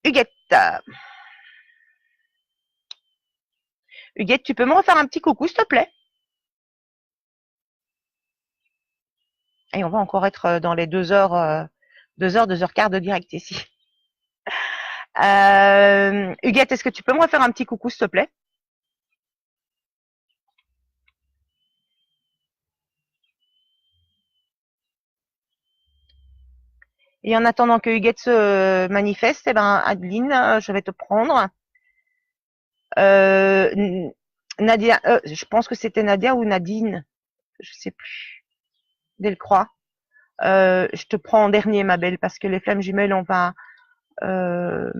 Huguette, Huguette, tu peux me refaire un petit coucou, s'il te plaît? Et on va encore être dans les 2 heures, 2 heures de direct ici. Huguette, est-ce que tu peux me refaire un petit coucou, s'il te plaît? Et en attendant que Huguette se manifeste, eh ben, Adeline, je vais te prendre. Nadia, je pense que c'était Nadia ou Nadine, je sais plus. Delcroix. Je te prends en dernier, ma belle, parce que les flammes jumelles, euh,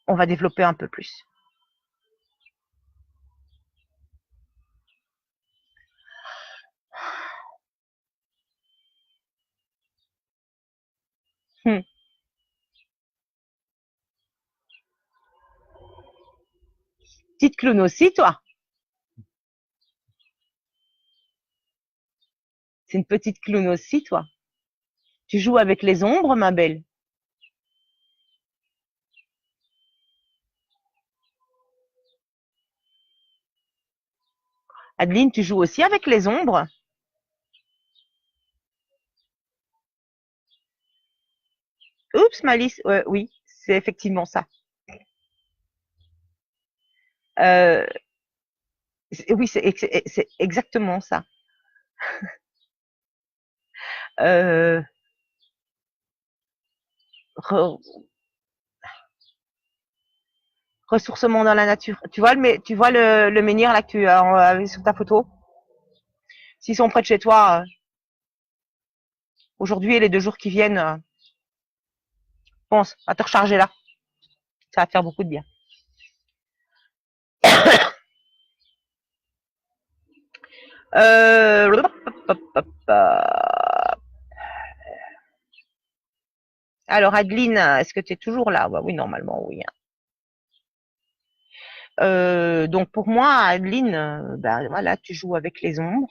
on va développer un peu plus. Petite clown aussi, toi. C'est une petite clown aussi, toi. Tu joues avec les ombres, ma belle. Adeline, tu joues aussi avec les ombres. Oups, Malice. Oui, c'est effectivement ça. Euh, oui, c'est exactement ça. Euh, re- ressourcement dans la nature. Tu vois le menhir là que tu as sur ta photo. S'ils sont près de chez toi, aujourd'hui et les 2 jours qui viennent, pense à te recharger là. Ça va te faire beaucoup de bien. Euh, Alors Adeline, est-ce que tu es toujours là? Bah oui, normalement, oui. Donc pour moi, Adeline, bah voilà, tu joues avec les ombres.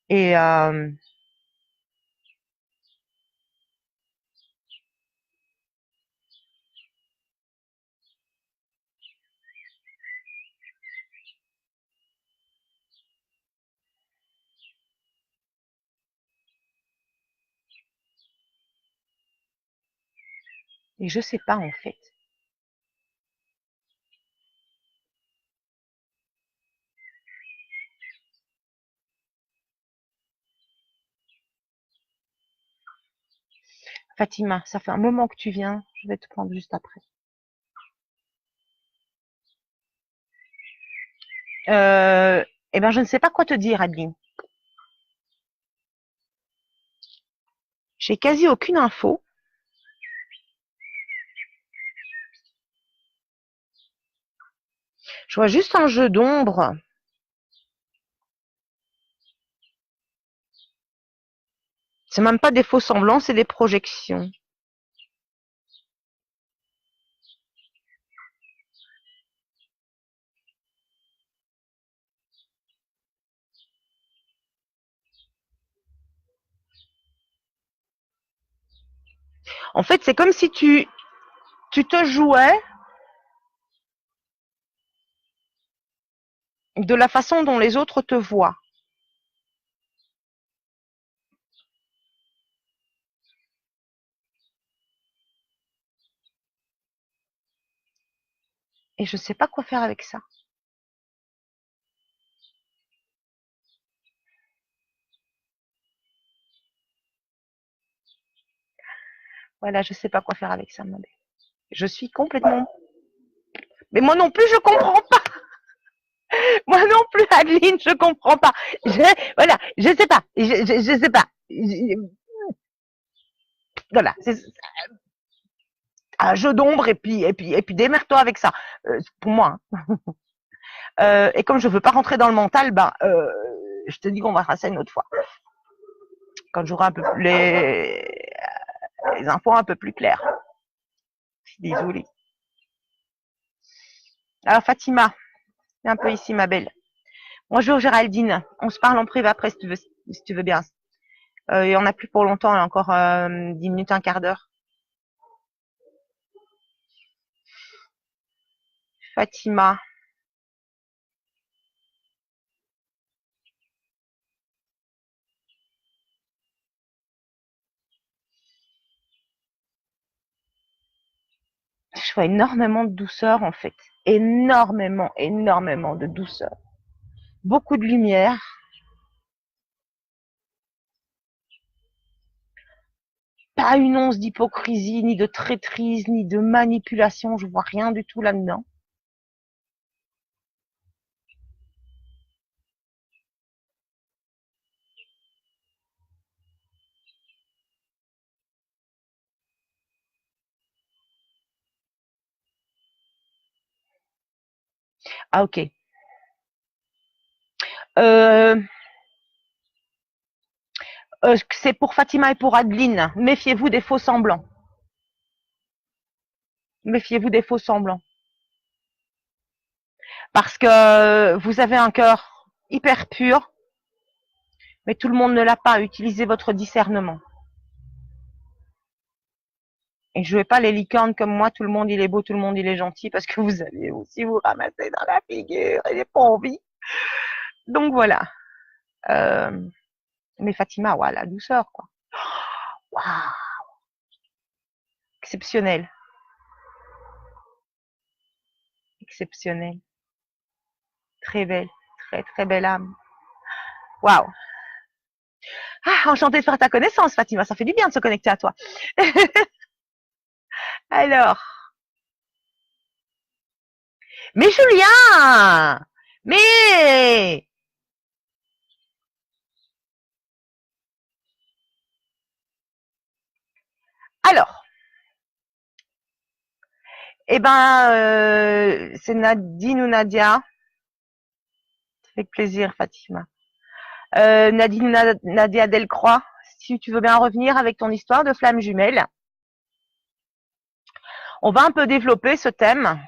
Et Et je sais pas en fait. Fatima, ça fait un moment que tu viens, je vais te prendre juste après. Eh ben, je ne sais pas quoi te dire, Adeline. J'ai quasi aucune info. Je vois juste un jeu d'ombre. C'est même pas des faux semblants, c'est des projections. En fait, c'est comme si tu te jouais de la façon dont les autres te voient. Et je ne sais pas quoi faire avec ça. Voilà, je ne sais pas quoi faire avec ça, ma belle. Je suis complètement... Mais moi non plus, je comprends pas. Moi non plus, Adeline, je comprends pas. Voilà, je sais pas. Je sais pas. Voilà, c'est un jeu d'ombre et puis démerde-toi avec ça. Pour moi. Hein. Et comme je veux pas rentrer dans le mental, je te dis qu'on va faire ça une autre fois. Quand j'aurai un peu plus les infos un peu plus claires. Je suis désolée. Alors Fatima, viens un peu ici, ma belle. Bonjour Géraldine. On se parle en privé après si tu veux bien. Il y en a plus pour longtemps, il y a encore 10 minutes, un quart d'heure. Fatima. Je vois énormément de douceur en fait. Énormément, énormément de douceur. Beaucoup de lumière. Pas une once d'hypocrisie, ni de traîtrise, ni de manipulation. Je vois rien du tout là-dedans. Ah ok. Euh, c'est pour Fatima et pour Adeline. Méfiez-vous des faux semblants. Méfiez-vous des faux semblants. Parce que vous avez un cœur hyper pur, mais tout le monde ne l'a pas. Utilisez votre discernement. Et jouez pas les licornes comme moi, tout le monde il est beau, tout le monde il est gentil, parce que vous allez aussi vous ramasser dans la figure et j'ai pas envie. Donc voilà. Euh, mais Fatima, ouais, la douceur, quoi. Waouh, exceptionnel. Exceptionnel. Très belle. Très, très belle âme. Waouh. Ah, enchantée de faire ta connaissance, Fatima. Ça fait du bien de se connecter à toi. Alors. Mais Julien! Mais! Alors. Eh ben, c'est Nadine ou Nadia. Avec plaisir, Fatima. Nadine Nadia Delcroix, si tu veux bien revenir avec ton histoire de flamme jumelle. On va un peu développer ce thème,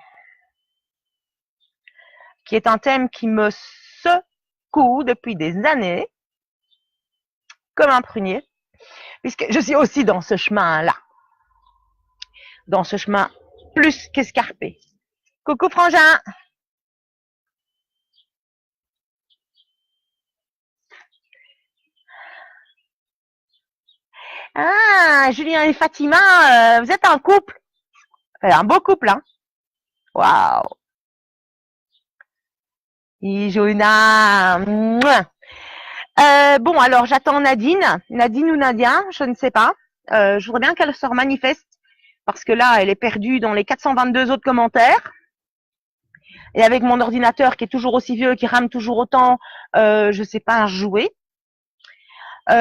qui est un thème qui me secoue depuis des années, comme un prunier, puisque je suis aussi dans ce chemin-là, dans ce chemin plus qu'escarpé. Coucou Frangin. Ah, Julien et Fatima, vous êtes un couple. C'est un beau couple, hein. Waouh. Ijuna. Bon, alors j'attends Nadine. Nadine ou Nadia, je ne sais pas. Je voudrais bien qu'elle se remanifeste parce que là, elle est perdue dans les 422 autres commentaires. Et avec mon ordinateur qui est toujours aussi vieux, qui rame toujours autant, je sais pas jouer. Dès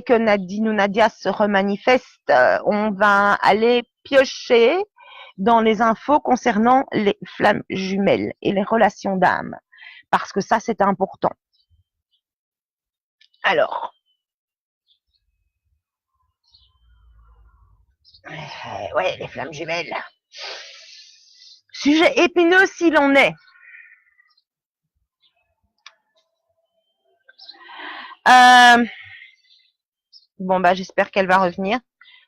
que Nadine ou Nadia se remanifeste, on va aller piocher dans les infos concernant les flammes jumelles et les relations d'âme. Parce que ça, c'est important. Alors. Ouais, les flammes jumelles. Sujet épineux s'il en est. Bon, bah, j'espère qu'elle va revenir.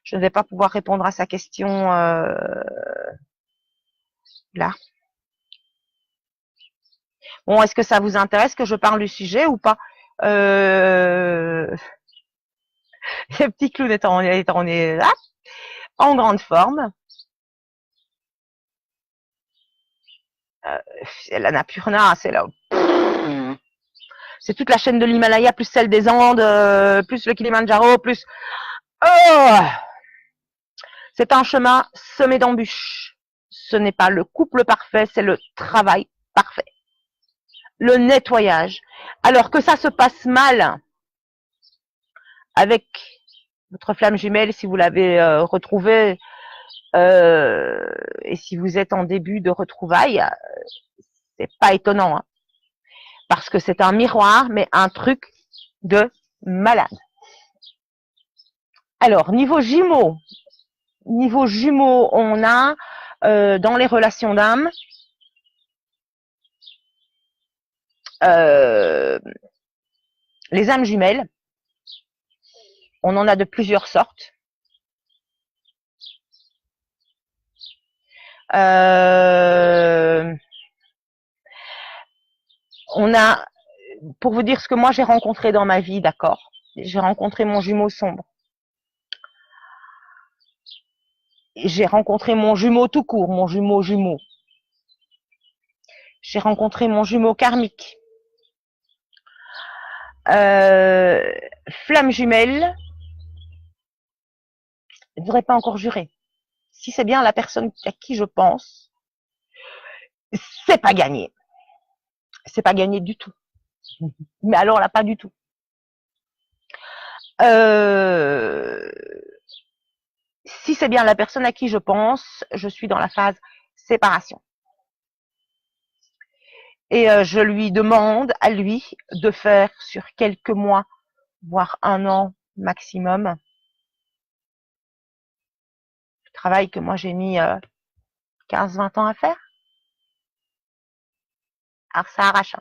Je ne vais pas pouvoir répondre à sa question là. Bon, est-ce que ça vous intéresse que je parle du sujet ou pas? Le petit clown est en grande forme. L'Annapurna, c'est là. C'est toute la chaîne de l'Himalaya, plus celle des Andes, plus le Kilimandjaro, plus... Oh, c'est un chemin semé d'embûches. Ce n'est pas le couple parfait, c'est le travail parfait. Le nettoyage. Alors que ça se passe mal avec votre flamme jumelle, si vous l'avez retrouvée, et si vous êtes en début de retrouvailles, c'est pas étonnant, hein, parce que c'est un miroir, mais un truc de malade. Alors, niveau jumeaux, on a dans les relations d'âme les âmes jumelles. On en a de plusieurs sortes. On a, pour vous dire ce que moi j'ai rencontré dans ma vie, d'accord, j'ai rencontré mon jumeau sombre. J'ai rencontré mon jumeau tout court, mon jumeau. J'ai rencontré mon jumeau karmique. Flamme jumelle, je ne voudrais pas encore jurer. Si c'est bien la personne à qui je pense, c'est pas gagné. C'est pas gagné du tout. Mais alors là, pas du tout. Si c'est bien la personne à qui je pense, je suis dans la phase séparation. Et je lui demande à lui de faire sur quelques mois, voire un an maximum, le travail que moi j'ai mis 15-20 ans à faire. Alors ça arrache.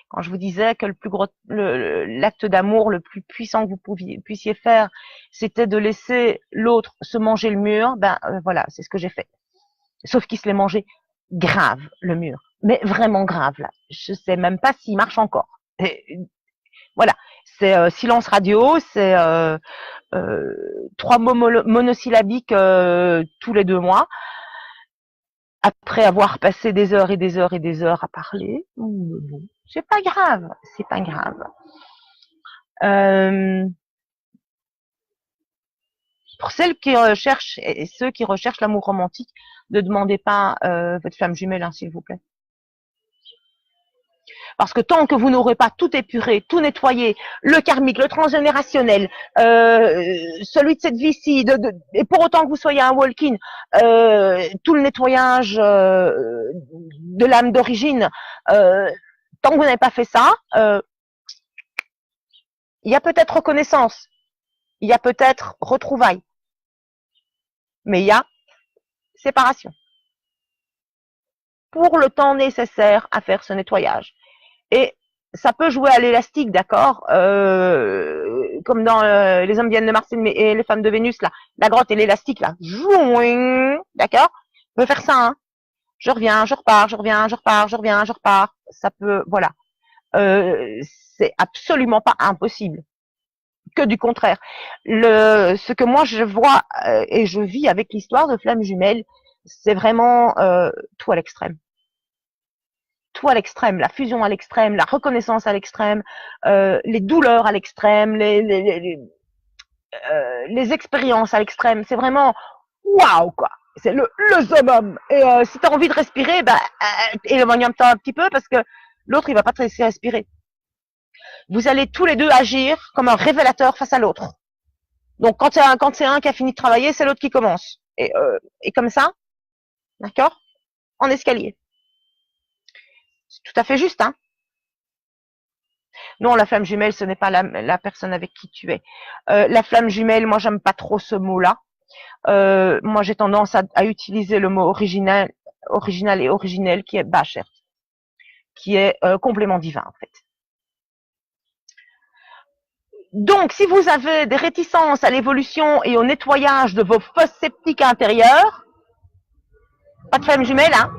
Quand je vous disais que le plus gros, l'acte d'amour le plus puissant que vous puissiez faire, c'était de laisser l'autre se manger le mur, voilà, c'est ce que j'ai fait. Sauf qu'il se l'est mangé grave, le mur. Mais vraiment grave, là. Je sais même pas s'il marche encore. Et, voilà. C'est silence radio, c'est 3 mots monosyllabiques tous les 2 mois. Après avoir passé des heures et des heures et des heures à parler, bon, c'est pas grave, c'est pas grave. Pour celles qui recherchent et ceux qui recherchent l'amour romantique, ne demandez pas votre flamme jumelle, hein, s'il vous plaît. Parce que tant que vous n'aurez pas tout épuré, tout nettoyé, le karmique, le transgénérationnel, celui de cette vie-ci, et pour autant que vous soyez un walk-in, tout le nettoyage de l'âme d'origine, tant que vous n'avez pas fait ça, il y a peut-être reconnaissance, il y a peut-être retrouvailles, mais il y a séparation. Pour le temps nécessaire à faire ce nettoyage. Et ça peut jouer à l'élastique, d'accord, comme dans Les hommes viennent de Mars et les femmes de Vénus, là, la grotte et l'élastique, là, d'accord, on peut faire ça, hein. Je reviens, je repars, je reviens, je repars, je reviens, je repars. Ça peut, voilà. C'est absolument pas impossible. que du contraire. Ce que moi je vois et je vis avec l'histoire de flammes jumelles, c'est vraiment tout à l'extrême. Tout à l'extrême, la fusion à l'extrême, la reconnaissance à l'extrême, les douleurs à l'extrême, les expériences à l'extrême. C'est vraiment waouh quoi. C'est le summum. Et si tu as envie de respirer, bah, éloigne-toi un petit peu parce que l'autre il va pas te laisser respirer. Vous allez tous les deux agir comme un révélateur face à l'autre. Donc quand c'est un qui a fini de travailler, c'est l'autre qui commence. Et comme ça, d'accord, en escalier. C'est tout à fait juste, hein. Non, la flamme jumelle, ce n'est pas la personne avec qui tu es. La flamme jumelle, moi, j'aime pas trop ce mot-là. Moi, j'ai tendance à utiliser le mot original et originel, qui est Bacher, qui est complément divin, en fait. Donc, si vous avez des réticences à l'évolution et au nettoyage de vos fosses septiques intérieures, pas de flamme jumelle, hein.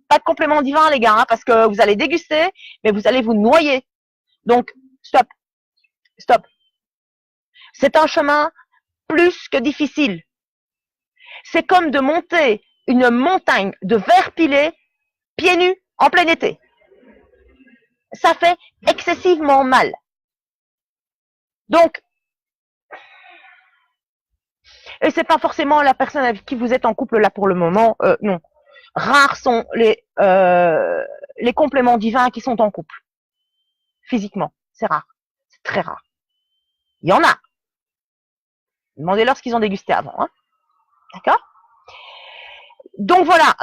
Pas de complément divin, les gars, hein, parce que vous allez déguster, mais vous allez vous noyer. Donc, stop. Stop. C'est un chemin plus que difficile. C'est comme de monter une montagne de verre pilé, pieds nus, en plein été. Ça fait excessivement mal. Donc, et c'est pas forcément la personne avec qui vous êtes en couple là pour le moment, non. Rares sont les compléments divins qui sont en couple. Physiquement, c'est rare. C'est très rare. Il y en a. Demandez-leur ce qu'ils ont dégusté avant. Hein. D'accord? Donc voilà.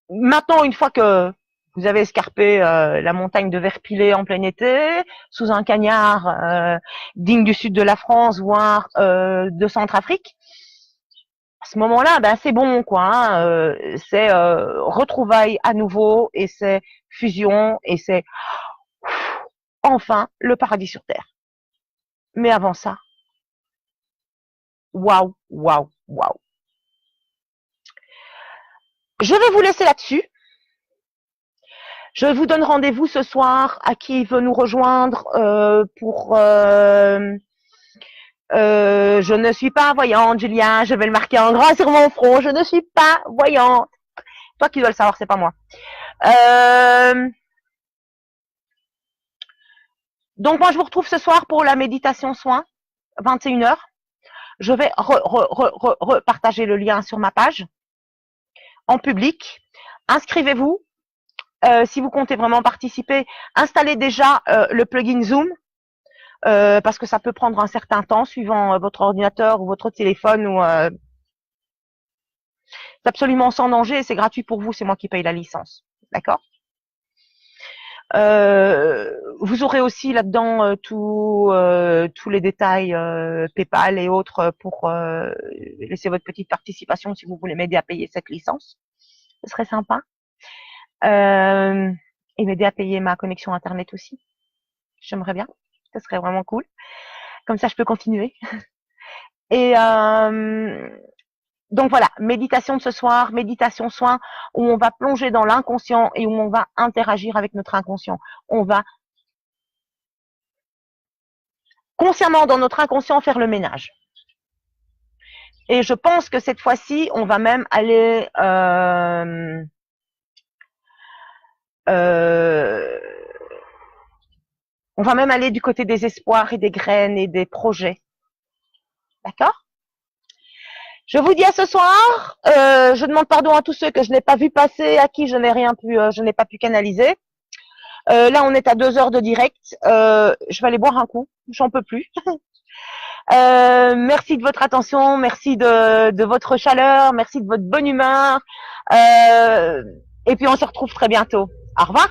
Maintenant, une fois que vous avez escarpé la montagne de verre pilé en plein été, sous un cagnard digne du sud de la France, voire de Centrafrique, à ce moment-là, ben c'est bon, quoi. Hein, c'est retrouvailles à nouveau, et c'est fusion, et c'est enfin le paradis sur terre. Mais avant ça, waouh, waouh, waouh. Je vais vous laisser là-dessus. Je vous donne rendez-vous ce soir à qui veut nous rejoindre pour je ne suis pas voyante, Julien, je vais le marquer en gras sur mon front, je ne suis pas voyante. Toi qui dois le savoir, c'est pas moi. Donc moi je vous retrouve ce soir pour la méditation soin, 21h. Je vais partager le lien sur ma page en public. Inscrivez-vous. Si vous comptez vraiment participer, installez déjà le plugin Zoom parce que ça peut prendre un certain temps suivant votre ordinateur ou votre téléphone. Ou c'est absolument sans danger et c'est gratuit pour vous. C'est moi qui paye la licence, d'accord. Vous aurez aussi là-dedans tous les détails PayPal et autres pour laisser votre petite participation si vous voulez m'aider à payer cette licence. Ce serait sympa. Et m'aider à payer ma connexion internet aussi. J'aimerais bien. Ce serait vraiment cool. Comme ça, je peux continuer. Et donc voilà, méditation de ce soir, méditation soin, où on va plonger dans l'inconscient et où on va interagir avec notre inconscient. On va consciemment dans notre inconscient faire le ménage. Et je pense que cette fois-ci, on va même aller on va même aller du côté des espoirs et des graines et des projets. D'accord? Je vous dis à ce soir. Je demande pardon à tous ceux que je n'ai pas vu passer, à qui je n'ai pas pu canaliser. Là, on est à 2 heures de direct. Je vais aller boire un coup. J'en peux plus. Merci de votre attention, merci de votre chaleur, merci de votre bonne humeur. Et puis on se retrouve très bientôt. Au revoir.